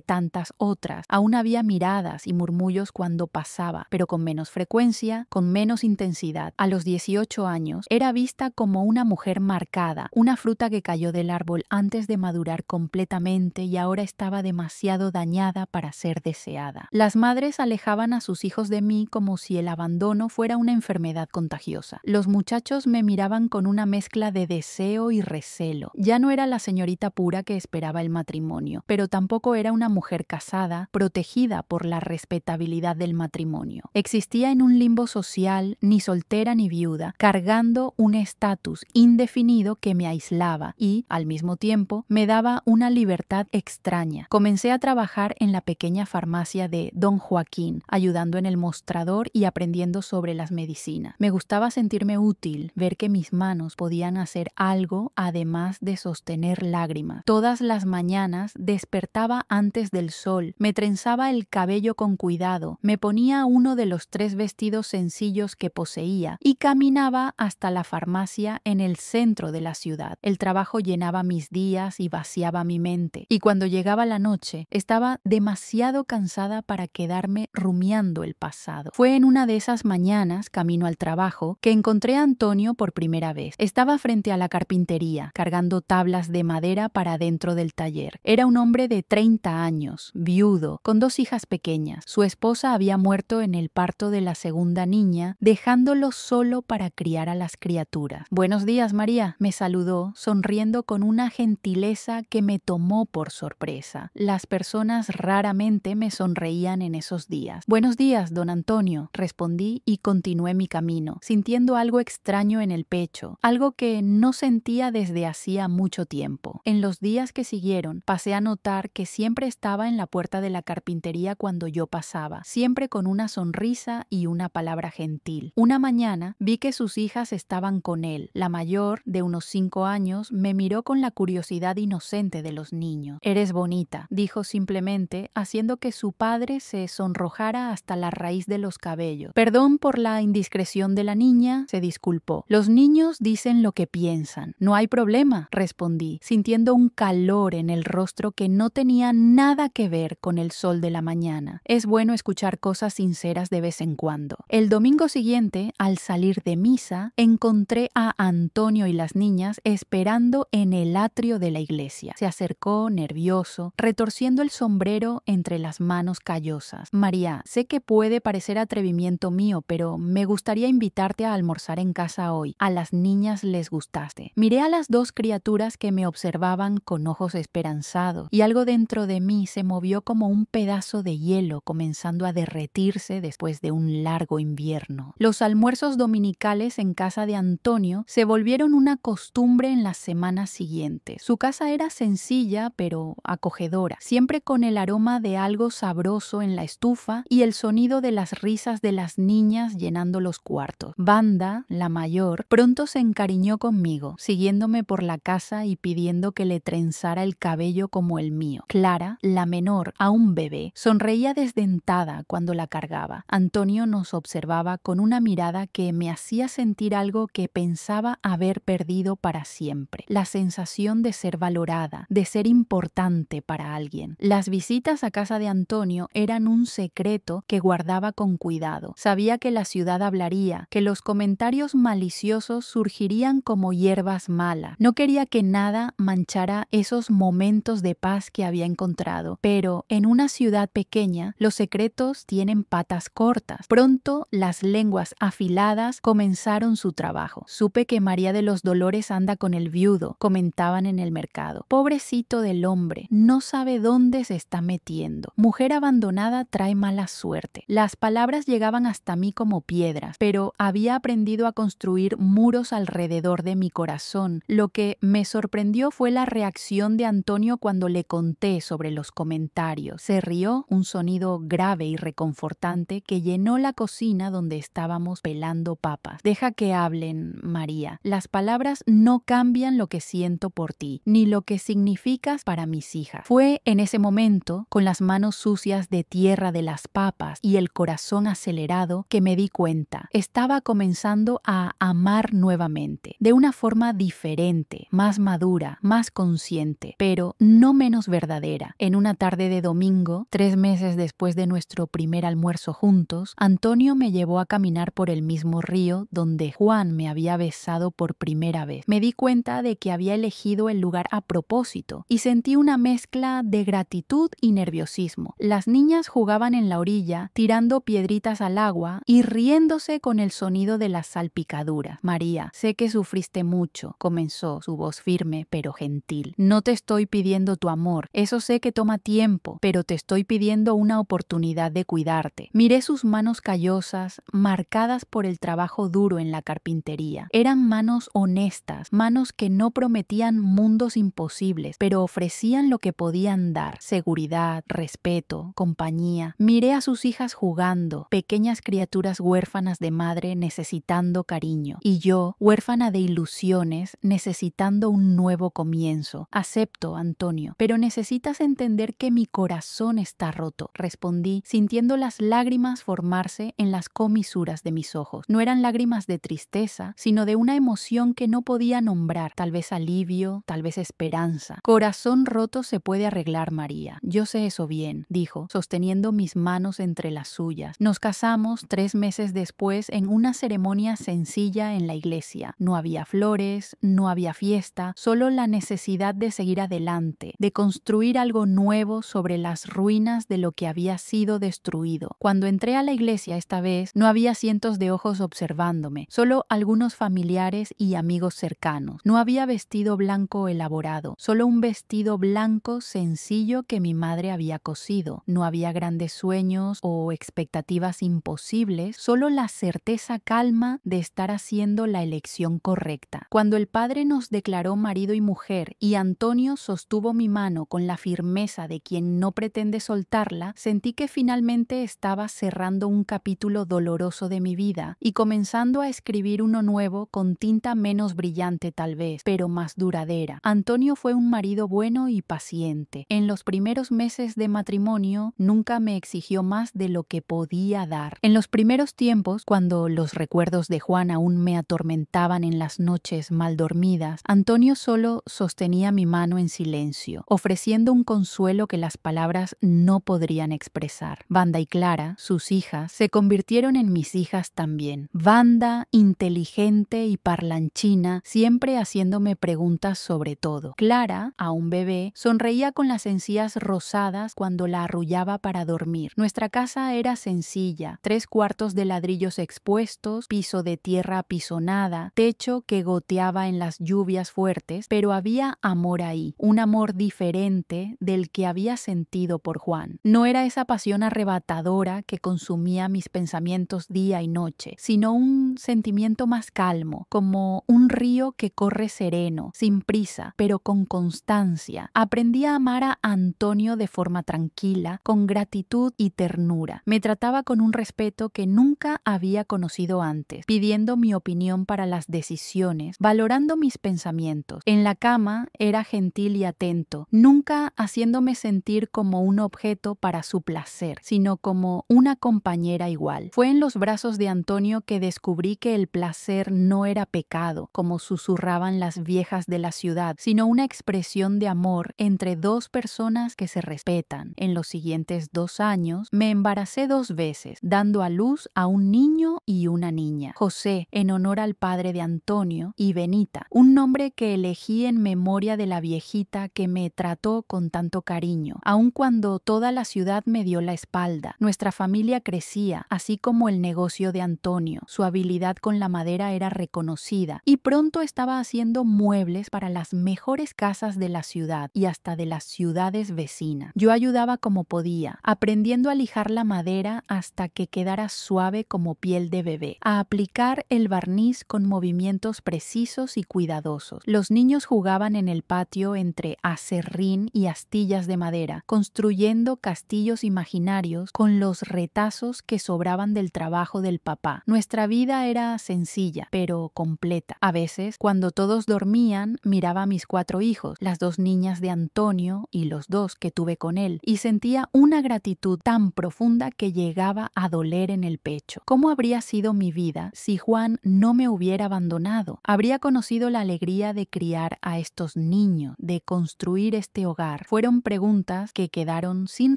tantas otras. Aún había miradas y murmullos cuando pasaba, pero con menos frecuencia, con menos intensidad. A los 18 años era vista como una mujer marcada, una fruta que cayó del árbol antes de madurar completamente y ahora estaba demasiado dañada para ser deseada. Las madres alejaban a sus hijos de mí como si el abandono fuera una enfermedad contagiosa. Los muchachos me miraban con una mezcla de deseo y recelo. Ya no era la señorita pura que esperaba el matrimonio, pero tampoco era una mujer casada, protegida por la respetabilidad del matrimonio. Existía en un limbo social, ni soltera ni viuda, cargando un estatus indefinido que me aislaba y, al mismo tiempo, me daba una libertad extraña. Comencé a trabajar en la pequeña farmacia de Don Joaquín, ayudando en el mostrador y aprendiendo sobre las medicinas. Me gustaba sentirme útil, ver que mis manos podían hacer algo además de sostener lágrimas. Todas las mañanas despertaba antes del sol, me trenzaba el cabello con cuidado, me ponía uno de los 3 vestidos sencillos que poseía y caminaba hasta la farmacia en el centro de la ciudad. El trabajo llenaba mis días y vaciaba mi mente, y cuando llegaba la noche estaba demasiado cansada para quedarme rumiando el pasado. Fue en una de esas mañanas, camino al trabajo, que encontré a Antonio por primera vez. Estaba frente a la carpintería, cargando tablas de madera para dentro del taller. Era un hombre de 30 años, viudo, con 2 hijas pequeñas. Su esposa había muerto en el parto de la segunda niña, dejándolo solo para criar a las criaturas. «Buenos días, María», me saludó, sonriendo con una gentileza que me tomó por sorpresa. Las personas raramente me sonreían en esos días. «Buenos días, don Antonio», respondí y continué mi camino, sintiendo algo extraño en el pecho, algo que no sentía desde hacía mucho tiempo. En los días que siguieron, pasé a notar que siempre estaba en la puerta de la carpintería cuando yo pasaba, siempre con una sonrisa y una palabra gentil. Una mañana vi que sus hijas estaban con él. La mayor, de unos 5 años, me miró con la curiosidad inocente de los niños. «Eres bonita», dijo simplemente, haciendo que su padre se sonrojara hasta la raíz de los cabellos. «Perdón por la indiscreción de la niña», se disculpó. «Los niños dicen lo que piensan». «No hay problema», respondí, sintiendo un calor en el rostro que no tenía nada que ver con el sol de la mañana. Es bueno escuchar cosas sinceras de vez en cuando. El domingo siguiente, al salir de misa, encontré a Antonio y las niñas esperando en el atrio de la iglesia. Se acercó nervioso, retorciendo el sombrero entre las manos callosas. «María, sé que puede parecer atrevimiento mío, pero me gustaría invitarte a almorzar en casa hoy. A las niñas les gustaste». Miré a las 2 criaturas que me observaban con ojos esperanzados, y algo dentro de mí se movió como un pedazo de hielo comenzando a derretirse después de un largo invierno. Los almuerzos dominicales en casa de Antonio se volvieron una costumbre en las semanas siguientes. Su casa era sencilla pero acogedora, siempre con el aroma de algo sabroso en la estufa y el sonido de las risas de las niñas llenando los cuartos. Wanda, la mayor, pronto se encariñó conmigo, siguiéndome por la casa y pidiendo que le trenzara el cabello como el mío. Clara, la menor, aún bebé, sonreía desdentada cuando la cargaba. Antonio nos observaba con una mirada que me hacía sentir algo que pensaba haber perdido para siempre: la sensación de ser valorada, de ser importante para alguien. Las visitas a casa de Antonio eran un secreto que guardaba con cuidado. Sabía que la ciudad hablaría, que los comentarios maliciosos surgirían como hierbas malas. No quería que nada manchara esos momentos de paz que había encontrado, pero en una ciudad pequeña los secretos tienen patas cortas. Pronto las lenguas afiladas comenzaron su trabajo. Supe que María de los Dolores anda con el viudo, comentaban en el mercado. Pobrecito del hombre, no sabe dónde se está metiendo. Mujer abandonada trae mala suerte. Las palabras llegaban hasta mí como piedras, pero había aprendido a construir muros alrededor de mi corazón. Lo que me sorprendió fue la reacción de Antonio cuando le conté sobre los comentarios. Se rió, un sonido grave y reconfortante que llenó la cocina donde estábamos pelando papas. «Deja que hablen, María. Las palabras no cambian lo que siento por ti, ni lo que significas para mis hijas». Fue en ese momento, con las manos sucias de tierra de las papas y el corazón acelerado, que me di cuenta. Estaba comenzando a amar nuevamente, de una forma diferente, más madura, más consciente, pero no menos verdadera. En una tarde de domingo, 3 meses después de nuestro primer almuerzo juntos, Antonio me llevó a caminar por el mismo río donde Juan me había besado por primera vez. Me di cuenta de que había elegido el lugar a propósito y sentí una mezcla de gratitud y nerviosismo. Las niñas jugaban en la orilla, tirando piedritas al agua y riéndose con el sonido de las salpicaduras. María, sé que sufriste mucho, comenzó, su voz firme pero gentil. No te estoy pidiendo tu amor, eso sé que toma tiempo, pero te estoy pidiendo una oportunidad de cuidarte. Miré sus manos callosas, marcadas por el trabajo duro en la carpintería. Eran manos honestas, manos que no prometían mundos imposibles, pero ofrecían lo que podían dar: seguridad, respeto, compañía. Miré a sus hijas jugando, pequeñas criaturas huérfanas de madre necesitando cariño, y yo, huérfana de ilusiones, necesitando un nuevo comienzo. Acepto, Antonio, pero necesitas entender que mi corazón está roto, respondí, sintiendo las lágrimas formarse en las comisuras de mis ojos. No eran lágrimas de tristeza, sino de una emoción que no podía nombrar, tal vez alivio, tal vez esperanza. Corazón roto se puede arreglar, María. Yo sé eso bien, dijo, sosteniendo mis manos entre las suyas. Nos casamos 3 meses después en una ceremonia sencilla en la iglesia. No había flores, no había fiesta, solo la necesidad de seguir adelante, de construir algo nuevo sobre las ruinas de lo que había sido destruido. Cuando entré a la iglesia esta vez, no había cientos de ojos observándome, solo algunos familiares y amigos cercanos. No había vestido blanco elaborado, solo un vestido blanco sencillo que mi madre había cosido. No había grandes sueños o expectativas imposibles, solo la certeza calma de estar haciendo la elección correcta. Cuando el padre nos declaró marido y mujer y Antonio sostuvo mi mano con la firmeza de quien no pretende soltarla, sentí que finalmente estaba cerrando un capítulo doloroso de mi vida y comenzando a escribir uno nuevo con tinta menos brillante tal vez, pero más duradera. Antonio fue un marido bueno y paciente. En los primeros meses de matrimonio nunca me exigió más de lo que podía dar. En los primeros tiempos, cuando los recuerdos de Juan aún me atormentaban en las noches mal dormidas, Antonio solo sostenía mi mano en silencio, ofreciendo un consuelo que las palabras no podrían expresar. Wanda y Clara, sus hijas, se convirtieron en mis hijas también. Wanda, inteligente y parlanchina, siempre haciéndome preguntas sobre todo. Clara, aún bebé, sonreía con las encías rosadas cuando la arrullaba para dormir. Nuestra casa era sencilla, 3 cuartos de ladrillos expuestos, piso de tierra apisonada, techo que goteaba en las lluvias fuertes, pero había amor ahí, un amor diferente del que había sentido por Juan. No era esa pasión arrebatadora que consumía mis pensamientos día y noche, sino un sentimiento más calmo, como un río que corre sereno, sin prisa, pero con constancia. Aprendí a amar a Antonio de forma tranquila, con gratitud y ternura. Me trataba con un respeto que nunca había conocido antes, pidiendo mi opinión para las decisiones, valorando mis pensamientos. En la cama era gentil y atento, nunca haciéndome sentir como un objeto para su placer, sino como una compañera igual. Fue en los brazos de Antonio que descubrí que el placer no era pecado, como susurraban las viejas de la ciudad, sino una expresión de amor entre 2 personas que se respetan. En los siguientes 2 años me embaracé 2 veces, dando a luz a un niño y una niña. José, en honor al padre de Antonio, y Benita, un nombre que elegí en memoria de la viejita que me trató con tanto cariño, aun cuando toda la ciudad me dio la espalda. Nuestra familia crecía, así como el negocio de Antonio. Su habilidad con la madera era reconocida y pronto estaba haciendo muebles para las mejores casas de la ciudad y hasta de las ciudades vecinas. Yo ayudaba como podía, aprendiendo a lijar la madera hasta que quedara suave como piel de bebé, a aplicar el barniz con movimientos precisos y cuidadosos. Los niños jugaban en el patio entre acerrín y astillas de madera, construyendo castillos imaginarios con los retazos que sobraban del trabajo del papá. Nuestra vida era sencilla, pero completa. A veces, cuando todos dormían, miraba a mis 4 hijos, las 2 niñas de Antonio y los 2 que tuve con él, y sentía una gratitud tan profunda que llegaba a doler en el pecho. ¿Cómo habría sido mi vida si Juan no me hubiera abandonado. Habría conocido la alegría de criar a estos niños, de construir este hogar. Fueron preguntas que quedaron sin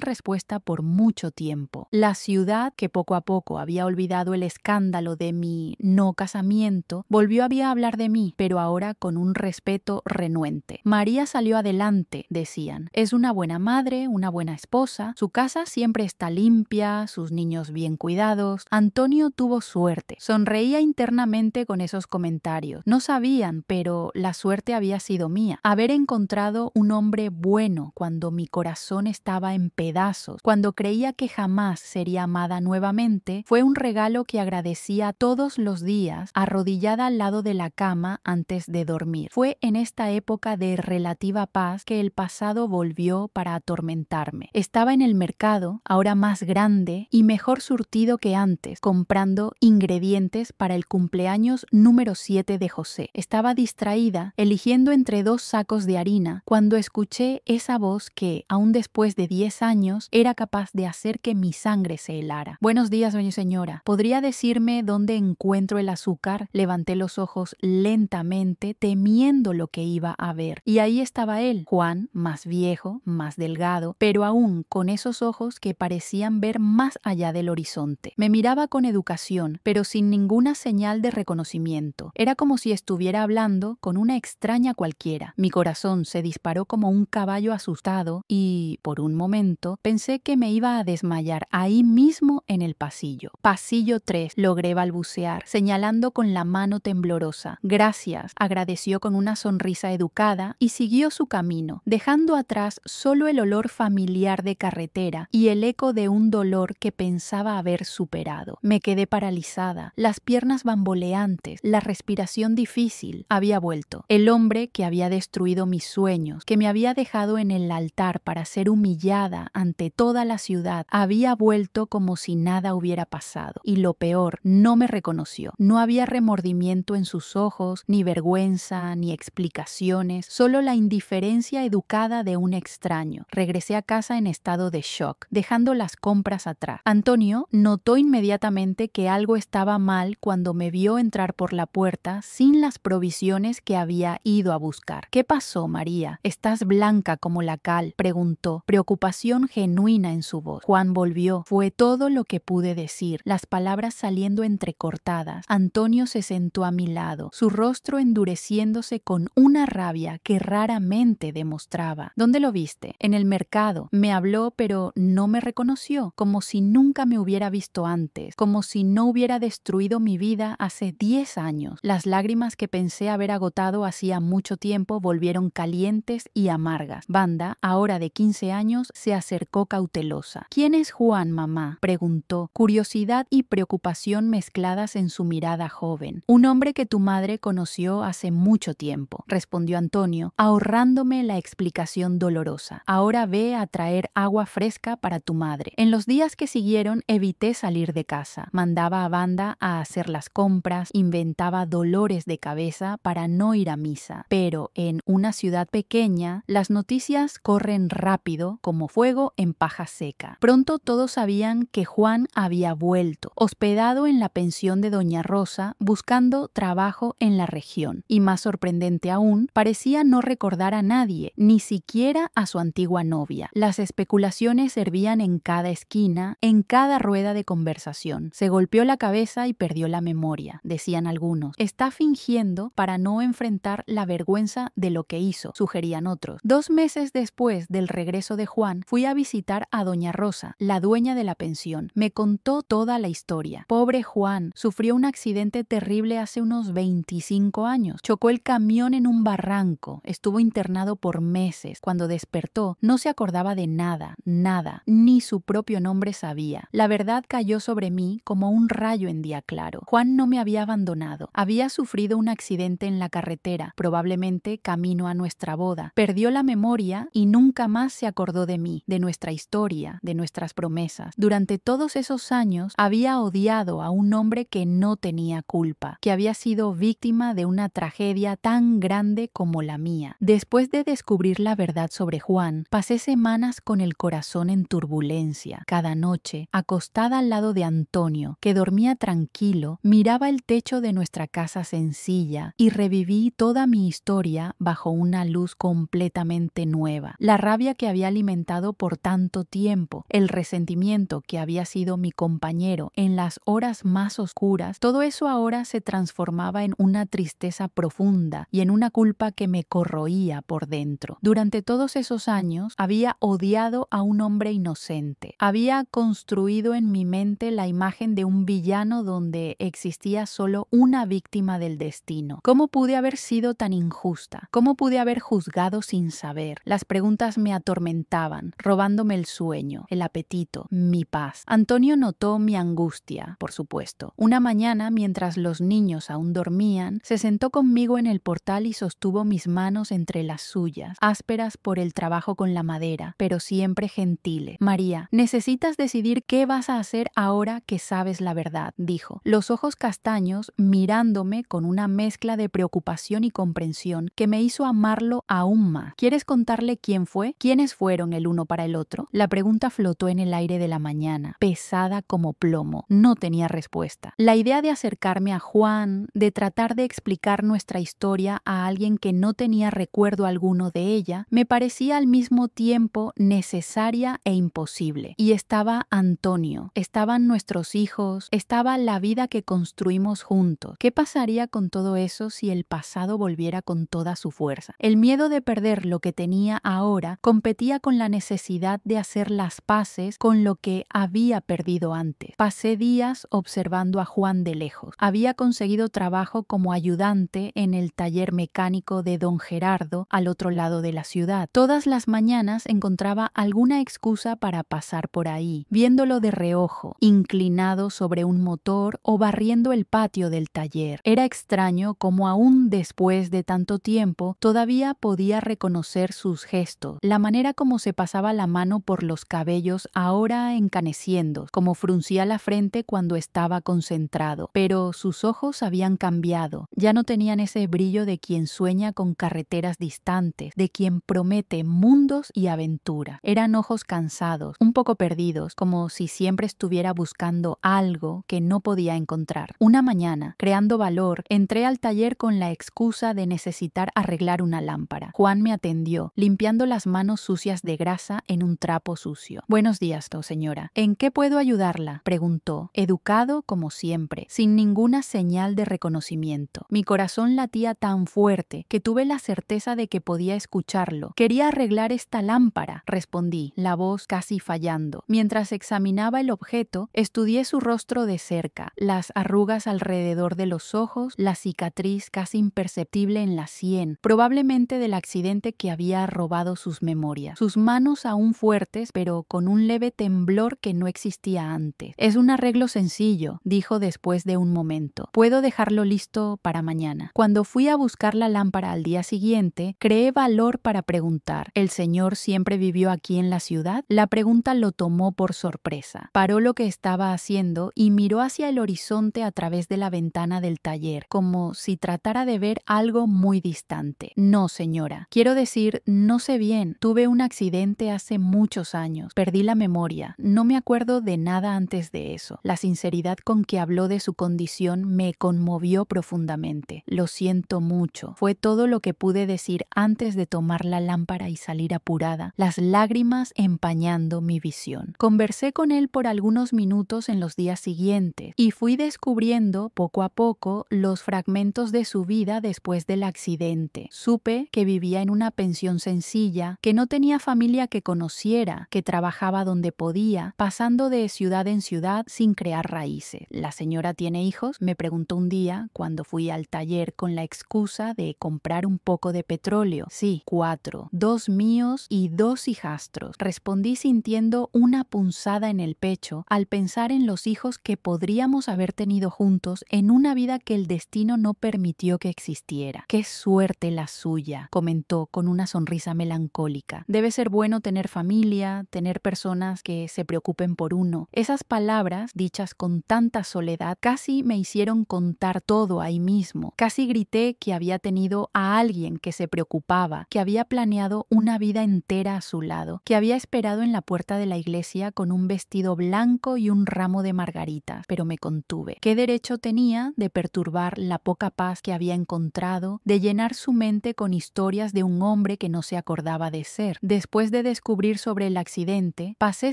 respuesta por mucho tiempo. La ciudad, que poco a poco había olvidado el escándalo de mi no casamiento, volvió a hablar de mí, pero ahora con un respeto renuente. María salió adelante, decían. Es una buena madre, una buena esposa, su casa siempre está limpia, sus niños bien cuidados. Antonio tuvo suerte. Sonreía internamente con esos comentarios. No sabían, pero la suerte había sido mía. Haber encontrado un hombre bueno cuando mi corazón estaba en pedazos, cuando creía que jamás sería amada nuevamente, fue un regalo que agradecía todos los días, arrodillada al lado de la cama antes de dormir. Fue en esta época de relativa paz que el pasado volvió para atormentarme. Estaba en el mercado, ahora más grande y mejor surtido que antes, comprando ingredientes para el cumpleaños número 7 de José. Estaba distraída, eligiendo entre 2 sacos de harina, cuando escuché esa voz que, aún después de 10 años, era capaz de hacer que mi sangre se helara. Buenos días, doña señora. ¿Podría decirme dónde encuentro el azúcar? Levanté los ojos lentamente, temiendo lo que iba a ver. Y ahí estaba él, Juan, más viejo, más delgado, pero aún con esos ojos que parecían ver más allá del horizonte. Me miraba con educación, pero sin ninguna señal de reconocimiento. Era como si estuviera hablando con una extraña cualquiera. Mi corazón se disparó como un caballo asustado y, por un momento, pensé que me iba a desmayar ahí mismo en el pasillo. Pasillo 3, logré balbucear, señalando con la mano temblorosa. Gracias, agradeció con una sonrisa educada y siguió su camino, dejando atrás solo el olor familiar de carretera y el eco de un dolor que pensaba haber superado. Me quedé paralizada, las piernas bamboleantes, la respiración difícil. Había vuelto. El hombre que había destruido mis sueños, que me había dejado en el altar para ser humillada ante toda la ciudad, había vuelto como si nada hubiera pasado. Y lo peor, no me reconoció. No había remordimiento en sus ojos, ni vergüenza, ni explicaciones, solo la indiferencia educada de un extraño. Regresé a casa en estado de shock, dejando las compras atrás. Antonio notó inmediatamente que algo estaba mal cuando me vio entrar por la puerta sin las provisiones que había ido a buscar. ¿Qué pasó, María? ¿Estás blanca como la cal?, preguntó, preocupación genuina en su voz. Juan volvió. Fue todo lo que pude decir, las palabras saliendo entrecortadas. Antonio se sentó a mi lado, su rostro endureciéndose con una rabia que raramente demostraba. ¿Dónde lo viste? En el mercado. Me habló, pero no me reconoció, como si nunca me hubiera visto antes, como si no hubiera destruido mi vida hace 10 años. Las lágrimas que pensé haber agotado hacía mucho tiempo volvieron calientes y amargas. Wanda, ahora de 15 años, se acercó cautelosa. ¿Quién es Juan, mamá?, preguntó, curiosidad y preocupación mezcladas en su mirada joven. Un hombre que tu madre conoció hace mucho tiempo, respondió Antonio, ahorrándome la explicación dolorosa. Ahora ve a traer agua fresca para tu madre. En los días que siguieron evité salir de casa. Mandaba a Wanda a hacer las compras, inventaba dolores de cabeza para no ir a misa. Pero en una ciudad pequeña, las noticias corren rápido como fuego en paja seca. Pronto todos sabían que Juan había vuelto, hospedado en la pensión de Doña Rosa, buscando trabajo en la región. Y más sorprendente aún, parecía no recordar a nadie, ni siquiera a su antigua novia. Las especulaciones servían en cada esquina, en cada rueda de conversación. Se golpeó la cabeza y perdió la memoria, decían algunos. Está fingiendo para no enfrentar la vergüenza de lo que hizo, sugerían otros. 2 meses después del regreso de Juan, fui a visitar a Doña Rosa, la dueña de la pensión. Me contó toda la historia. Pobre Juan, sufrió un accidente terrible hace unos 25 años. Chocó el camión en un barranco. Estuvo internado por meses. Cuando despertó, no se acordaba de nada, ni su propio nombre sabía. La verdad cayó sobre mí como un rayo en día claro. Juan no me había abandonado. Había sufrido un accidente en la carretera, probablemente camino a nuestra boda. Perdió la memoria y nunca más se acordó de mí, de nuestra historia, de nuestras promesas. Durante todos esos años había odiado a un hombre que no tenía culpa, que había sido víctima de una tragedia tan grande como la mía. Después de descubrir la verdad sobre Juan, pasé semanas con el corazón en turbulencia. Cada noche, acostada al lado de Antonio, que dormía tranquilo, miraba el techo de nuestra casa sencilla y reviví toda mi historia bajo una luz completamente nueva. La rabia que había alimentado por tanto tiempo, el resentimiento que había sido mi compañero en las horas más oscuras, todo eso ahora se transformaba en una tristeza profunda y en una culpa que me corroía por dentro. Durante todos esos años había odiado a un hombre inocente. Había construido en mi mente la imagen de un villano donde existía solo una víctima del destino. ¿Cómo pude haber sido tan injusta? ¿Cómo pude haber juzgado sin saber? Las preguntas me atormentaban, robándome el sueño, el apetito, mi paz. Antonio notó mi angustia, por supuesto. Una mañana, mientras los niños aún dormían, se sentó conmigo en el portal y sostuvo mis manos entre las suyas, ásperas por el trabajo con la madera, pero siempre gentiles. María, necesitas decidir qué vas a hacer ahora que sabes la verdad, dijo, los ojos castaños mirándome con una mezcla de preocupación y comprensión que me hizo amarlo aún más. ¿Quieres contarle quién fue? ¿Quiénes fueron el uno para el otro? La pregunta flotó en el aire de la mañana, pesada como plomo. No tenía respuesta. La idea de acercarme a Juan, de tratar de explicar nuestra historia a alguien que no tenía recuerdo alguno de ella, me parecía al mismo tiempo necesaria e imposible. Y estaba Antonio, estaban nuestros hijos, estaba la vida que construimos juntos. ¿Qué pasaría con todo eso si el pasado volviera con toda su fuerza? El miedo de perder lo que tenía ahora competía con la necesidad de hacer las paces con lo que había perdido antes. Pasé días observando a Juan de lejos. Había conseguido trabajo como ayudante en el taller mecánico de don Gerardo al otro lado de la ciudad. Todas las mañanas encontraba alguna excusa para pasar por ahí, viéndolo de reojo, inclinado sobre un motor o barriendo el patio del taller. Era extraño cómo aún después de tanto tiempo todavía podía reconocer sus gestos, la manera como se pasaba la mano por los cabellos ahora encaneciendo, como fruncía la frente cuando estaba concentrado. Pero sus ojos habían cambiado, ya no tenían ese brillo de quien sueña con carreteras distantes, de quien promete mundos y aventuras. Eran ojos cansados, un poco perdidos, como si siempre estuviera buscando algo que no podía encontrar. Una mañana, creando valor, entré al taller con la excusa de necesitar arreglar una lámpara. Juan me atendió, limpiando las manos sucias de grasa en un trapo sucio. Buenos días, señora. ¿En qué puedo ayudarla?, preguntó, educado como siempre, sin ninguna señal de reconocimiento. Mi corazón latía tan fuerte que tuve la certeza de que podía escucharlo. Quería arreglar esta lámpara, respondí, la voz casi fallando. Mientras examinaba el objeto, estudié su rostro de cerca, las arrugas alrededor de los ojos, la cicatriz casi imperceptible en la sien, probablemente del accidente que había robado sus memorias. Sus manos aún fuertes, pero con un leve temblor que no existía antes. Es un arreglo sencillo, dijo después de un momento. Puedo dejarlo listo para mañana. Cuando fui a buscar la lámpara al día siguiente, creé valor para preguntar, ¿el señor siempre vivió aquí en la ciudad? La pregunta lo tomó por sorpresa. Paró lo que estaba haciendo y miró hacia el horizonte a través de la ventana del taller, como si tratara de ver algo muy distante. No, señora. Quiero decir, no sé bien. Tuve un accidente hace muchos años. Perdí la memoria. No me acuerdo de nada antes de eso. La sinceridad con que habló de su condición me conmovió profundamente. Lo siento mucho. Fue todo lo que pude decir antes de tomar la lámpara y salir apurada, las lágrimas empañando mi visión. Conversé con él por algunos minutos en los días siguientes y fui descubriendo poco a poco los fragmentos de su vida después del accidente. Supe que vivía en una pensión sencilla, que no tenía familia que conociera, que trabajaba donde podía, pasando de ciudad en ciudad sin crear raíces. ¿La señora tiene hijos?, me preguntó un día cuando fui al taller con la excusa de comprar un poco de petróleo. Sí, 4, 2 míos y 2 hijastros, respondí sintiendo una punzada en el pecho al pensar en los hijos que podríamos haber tenido juntos en una vida que el destino no permitió que existiera. ¡Qué suerte la suya!, comentó con una sonrisa melancólica. Debe ser bueno tener familia, tener personas que se preocupen por uno. Esas palabras, dichas con tanta soledad, casi me hicieron contar todo ahí mismo. Casi grité que había tenido a alguien que se preocupaba, que había planeado una vida entera a su lado, que había esperado en la puerta de la iglesia con un vestido blanco y un ramo de margaritas, pero me contuve. ¿Qué derecho tenía de perturbar la poca paz que había encontrado, de llenar su mente con historias de un hombre que no se acordaba de ser. Después de descubrir sobre el accidente, pasé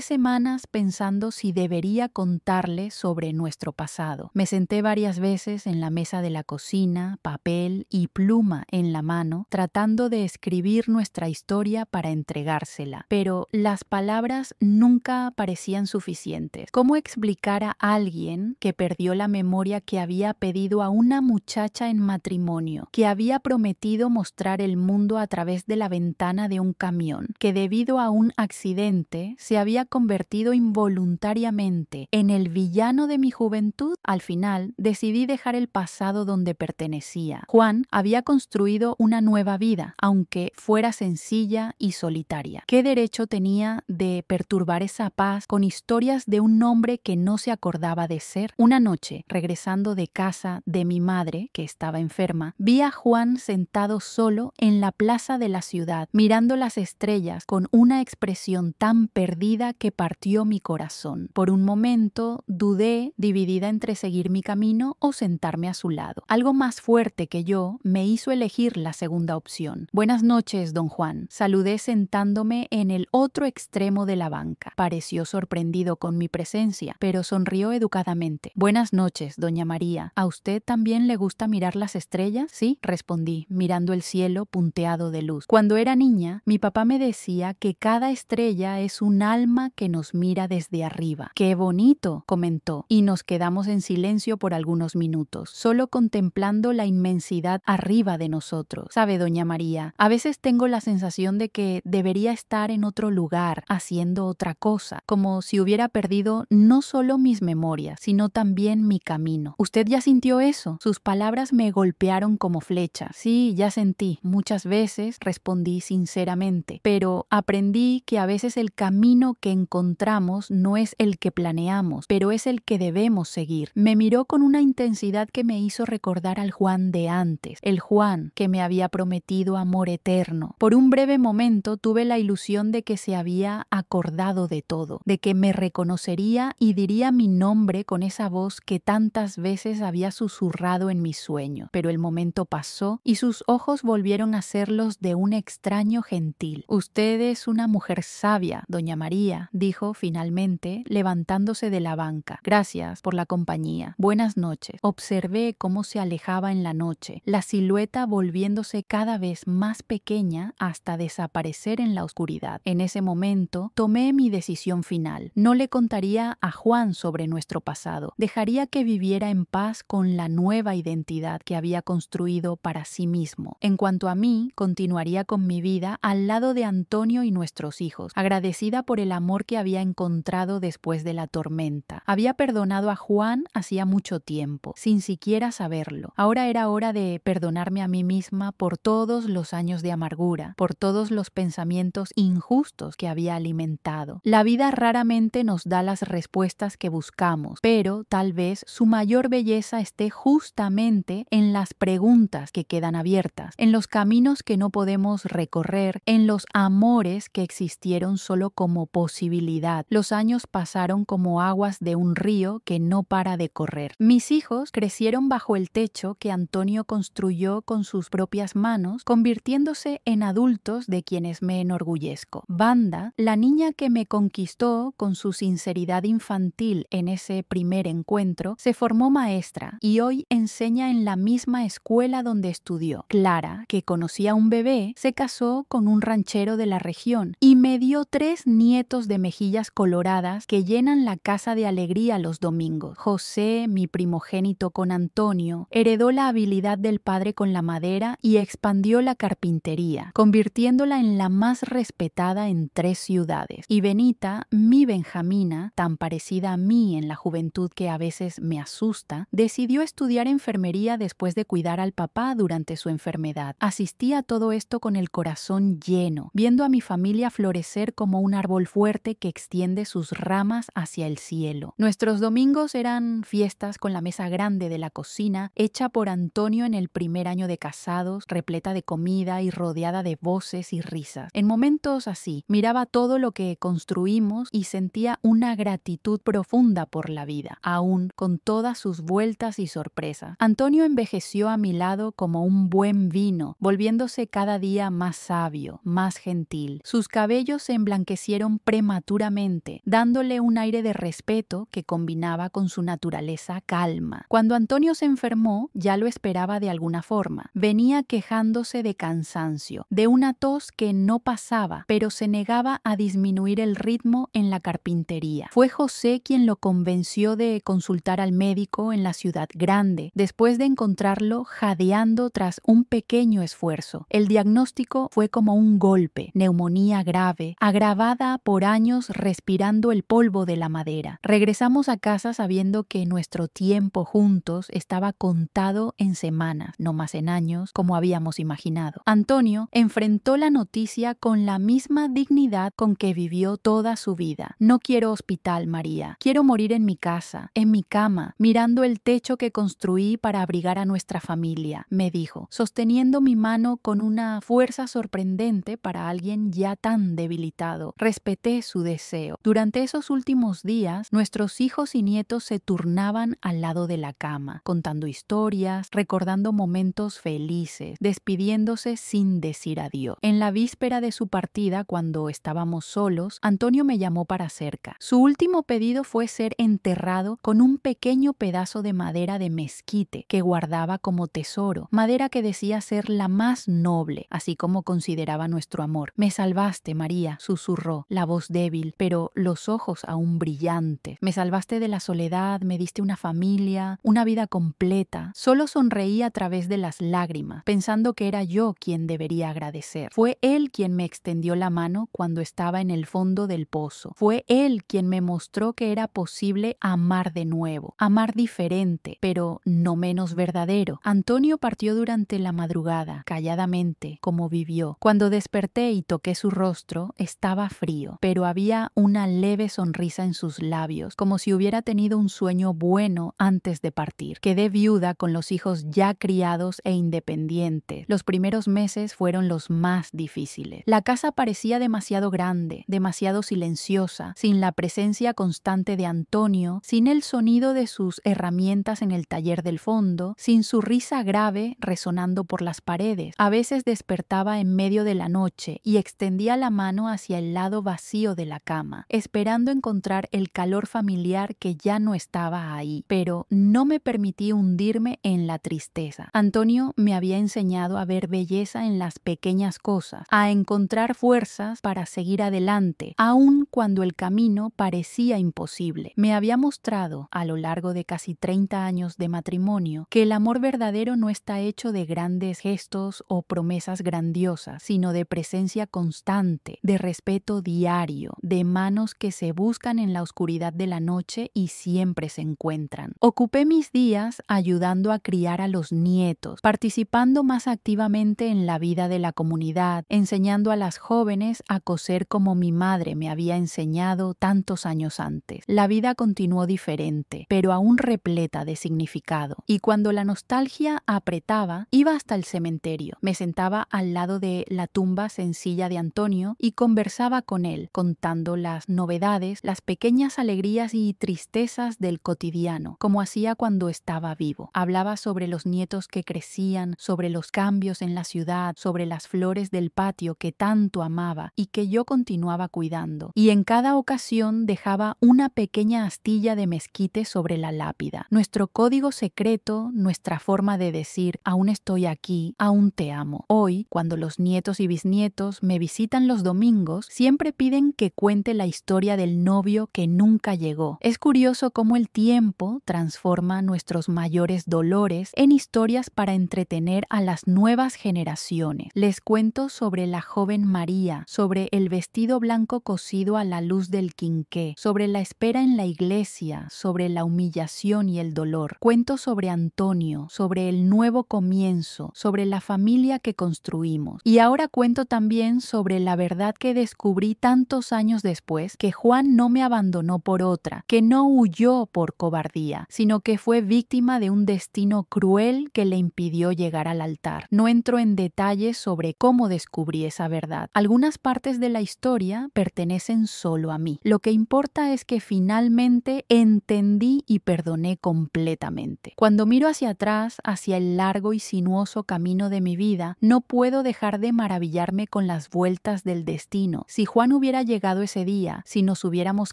semanas pensando si debería contarle sobre nuestro pasado. Me senté varias veces en la mesa de la cocina, papel y pluma en la mano, tratando de escribir nuestra historia para entregársela. Pero las palabras nunca parecían suficientes. ¿Cómo explicar a alguien que perdió la memoria que había pedido a una muchacha en matrimonio, que había prometido mostrar el mundo a través de la ventana de un camión, que debido a un accidente se había convertido involuntariamente en el villano de mi juventud? Al final, decidí dejar el pasado donde pertenecía. Juan había construido una nueva vida, aunque fuera sencilla y solitaria. ¿Qué derecho tenía de perturbar esa paz con historias de un hombre que no se acordaba de ser? Una noche, regresando de casa de mi madre, que estaba enferma, vi a Juan sentado solo en la plaza de la ciudad, mirando las estrellas con una expresión tan perdida que partió mi corazón. Por un momento dudé, dividida entre seguir mi camino o sentarme a su lado. Algo más fuerte que yo me hizo elegir la segunda opción. Buenas noches, don Juan. Saludé sentándome en el otro extremo de la banca. Pareció sorprendido con mi presencia, pero sonrió educadamente. Buenas noches, doña María. ¿A usted también le gusta mirar las estrellas? Sí, respondí, mirando el cielo punteado de luz. Cuando era niña, mi papá me decía que cada estrella es un alma que nos mira desde arriba. ¡Qué bonito!, comentó, y nos quedamos en silencio por algunos minutos, solo contemplando la inmensidad arriba de nosotros. Sabe, doña María, a veces tengo la sensación de que debería estar en otro lugar, haciendo otra cosa, como si hubiera perdido no solo mis memorias, sino también mi camino. ¿Usted ya sintió eso? Sus palabras me golpearon como flechas. Sí, ya sentí, muchas veces, respondí sinceramente, pero aprendí que a veces el camino que encontramos no es el que planeamos, pero es el que debemos seguir. Me miró con una intensidad que me hizo recordar al Juan de antes, el Juan que me había prometido amor eterno. Por un breve momento tuve la ilusión de que se había acordado de todo, de que me reconocería y diría mi nombre con esa voz que tantas veces había susurrado en mis sueños. Pero el momento pasó y sus ojos volvieron a ser los de un extraño gentil. Usted es una mujer sabia, doña María, dijo finalmente, levantándose de la banca. Gracias por la compañía. Buenas noches. Observé cómo se alejaba en la noche, la silueta volviéndose cada vez más pequeña hasta desaparecer en la oscuridad. En ese momento tomé mi decisión final. No le contaría a Juan sobre nuestro pasado. Dejaría que viviera en paz con la nueva identidad que había construido para sí mismo. En cuanto a mí, continuaría con mi vida al lado de Antonio y nuestros hijos, agradecida por el amor que había encontrado después de la tormenta. Había perdonado a Juan hacía mucho tiempo, sin siquiera saberlo. Ahora era hora de perdonarme a mí misma por todos los años de amargura, por todos los pensamientos injustos que había alimentado. La vida raramente nos da las respuestas que buscamos, pero tal vez su mayor belleza esté justamente en las preguntas que quedan abiertas, en los caminos que no podemos recorrer, en los amores que existieron solo como posibilidad. Los años pasaron como aguas de un río que no para de correr. Mis hijos crecieron bajo el techo que Antonio construyó con sus propias manos, convirtiéndose en adultos de quienes me enorgullezco. Wanda, la niña que me conquistó con su sinceridad infantil en ese primer encuentro, se formó maestra y hoy enseña en la misma escuela donde estudió. Clara, que conocía a un bebé, se casó con un ranchero de la región y me dio 3 nietos de mejillas coloradas que llenan la casa de alegría los domingos. José, mi primogénito con Antonio, heredó la habilidad del padre con la madera y expandió la carpintería, convirtiéndola en la más respetada en 3 ciudades. Y Benita, mi Benjamina, tan parecida a mí en la juventud que a veces me asusta, decidió estudiar enfermería después de cuidar al papá durante su enfermedad. Asistí a todo esto con el corazón lleno, viendo a mi familia florecer como un árbol fuerte que extiende sus ramas hacia el cielo. Nuestros domingos eran fiestas con la mesa grande de la cocina, hecha por Antonio en el primer año de casados, repleta de comida y rodeada de voces y risas. En momentos así, miraba todo lo que construimos y sentía una gratitud profunda por la vida, aún con todas sus vueltas y sorpresas. Antonio envejeció a mi lado como un buen vino, volviéndose cada día más sabio, más gentil. Sus cabellos se emblanquecieron prematuramente, dándole un aire de respeto que combinaba con su naturaleza calma. Cuando Antonio se enfermó, ya lo esperaba de alguna forma. Venía quejándose de cansancio, de una tos que no pasaba, pero se negaba a disminuir el ritmo en la carpintería. Fue José quien lo convenció de consultar al médico en la ciudad grande, después de encontrarlo jadeando tras un pequeño esfuerzo. El diagnóstico fue como un golpe: neumonía grave, agravada por años respirando el polvo de la madera. Regresamos a casa sabiendo que nuestro tiempo juntos estaba contado en semanas, no más en años, como habíamos imaginado. Antonio enfrentó la noticia con la misma dignidad con que vivió toda su vida. No quiero hospital, María. Quiero morir en mi casa, en mi cama, mirando el techo que construí para abrigar a nuestra familia, me dijo, sosteniendo mi mano con una fuerza sorprendente para alguien ya tan debilitado. Respeté su deseo. Durante esos últimos días, nuestros hijos y nietos se turnaban al lado de la cama, contando historias, recordando momentos felices, despidiéndose sin decir adiós. En la víspera de su partida, cuando estábamos solos, Antonio me llamó para cerca. Su último pedido fue ser enterrado con un pequeño pedazo de madera de mezquite que guardaba como tesoro, madera que decía ser la más noble, así como consideraba nuestro amor. Me salvaste, María, susurró, la voz débil, pero los ojos aún brillantes. Me salvaste de la soledad, me diste una familia, una vida completa. Solo sonreí a través de las lágrimas, pensando que era yo quien debería agradecer. Fue él quien me extendió la mano cuando estaba en el fondo del pozo. Fue él quien me mostró que era posible amar de nuevo, amar diferente, pero no menos verdadero. Antonio partió durante la madrugada, calladamente, como vivió. Cuando desperté y toqué su rostro, estaba frío, pero había una leve sonrisa en sus labios, como si hubiera tenido un sueño bueno antes de partir. Quedé viuda con los hijos ya criados e independientes. Los primeros meses fueron los más difíciles. La casa parecía demasiado grande, demasiado silenciosa, sin la presencia constante de Antonio, sin el sonido de sus herramientas en el taller del fondo, sin su risa grave resonando por las paredes. A veces despertaba en medio de la noche y extendía la mano hacia el lado vacío de la cama, esperando encontrar el calor familiar que ya no estaba ahí, pero no me permití hundirme en la tristeza. Antonio me había enseñado a ver belleza en las pequeñas cosas, a encontrar fuerzas para seguir adelante, aun cuando el camino parecía imposible. Me había mostrado, a lo largo de casi 30 años de matrimonio, que el amor verdadero no está hecho de grandes gestos o promesas grandiosas, sino de presencia constante, de respeto diario, de manos que se buscan en la oscuridad de la noche y siempre se encuentran. Ocupé mis días ayudando a criar a los nietos, participando más activamente en la vida de la comunidad, enseñando a las jóvenes a coser como mi madre me había enseñado tantos años antes. La vida continuó diferente, pero aún repleta de significado. Y cuando la nostalgia apretaba, iba hasta el cementerio. Me sentaba al lado de la tumba sencilla de Antonio y conversaba con él, contando las novedades, las pequeñas alegrías y tristezas del cotidiano, como hacía cuando estaba vivo. Hablaba sobre los nietos que crecían, sobre los cambios en la ciudad, sobre las flores del patio que tanto amaba y que yo continuaba cuidando. Y en cada ocasión dejaba una pequeña astilla de mezquite sobre la lápida. Nuestro código secreto, nuestra forma de decir, aún estoy aquí, aún te amo. Hoy, cuando los nietos y bisnietos me visitan los domingos, siempre piden que cuente la historia del novio que nunca llegó. Es curioso cómo el tiempo transforma nuestros mayores dolores en historias para entretener a las nuevas generaciones. Les cuento sobre la joven María, sobre el vestido blanco cosido a la luz del quinqué, sobre la espera en la iglesia, sobre la humillación y el dolor. Cuento sobre Antonio, sobre el nuevo comienzo, sobre la familia que construimos. Y ahora cuento también sobre la verdad que descubrí tantos años después, que Juan no me abandonó por otra, que no huyó por cobardía, sino que fue víctima de un destino cruel que le impidió llegar al altar. No entro en detalles sobre cómo descubrí esa verdad. Algunas partes de la historia pertenecen solo a mí. Lo que importa es que finalmente entendí y perdoné perdoné completamente. Cuando miro hacia atrás, hacia el largo y sinuoso camino de mi vida, no puedo dejar de maravillarme con las vueltas del destino. Si Juan hubiera llegado ese día, si nos hubiéramos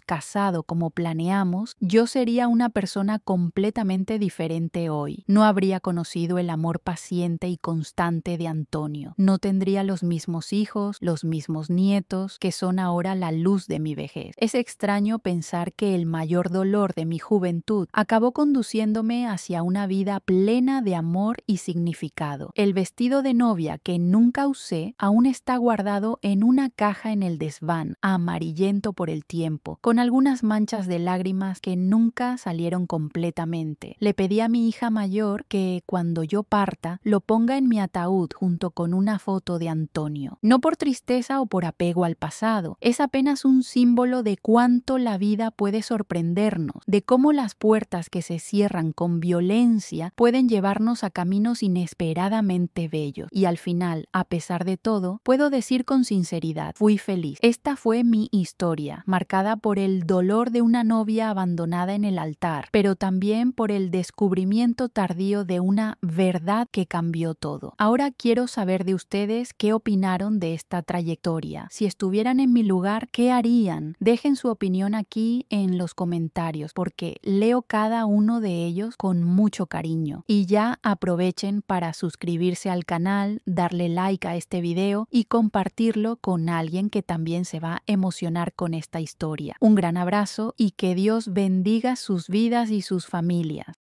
casado como planeamos, yo sería una persona completamente diferente hoy. No habría conocido el amor paciente y constante de Antonio. No tendría los mismos hijos, los mismos nietos, que son ahora la luz de mi vejez. Es extraño pensar que el mayor dolor de mi juventud acabó conduciéndome hacia una vida plena de amor y significado. El vestido de novia que nunca usé aún está guardado en una caja en el desván, amarillento por el tiempo, con algunas manchas de lágrimas que nunca salieron completamente. Le pedí a mi hija mayor que, cuando yo parta, lo ponga en mi ataúd junto con una foto de Antonio. No por tristeza o por apego al pasado, es apenas un símbolo de cuánto la vida puede sorprendernos, de cómo las puertas que se cierran con violencia pueden llevarnos a caminos inesperadamente bellos. Y al final, a pesar de todo, puedo decir con sinceridad, fui feliz. Esta fue mi historia, marcada por el dolor de una novia abandonada en el altar, pero también por el descubrimiento tardío de una verdad que cambió todo. Ahora quiero saber de ustedes qué opinaron de esta trayectoria. Si estuvieran en mi lugar, ¿qué harían? Dejen su opinión aquí en los comentarios, porque leo cada uno de ellos con mucho cariño. Y ya aprovechen para suscribirse al canal, darle like a este video y compartirlo con alguien que también se va a emocionar con esta historia. Un gran abrazo y que Dios bendiga sus vidas y sus familias.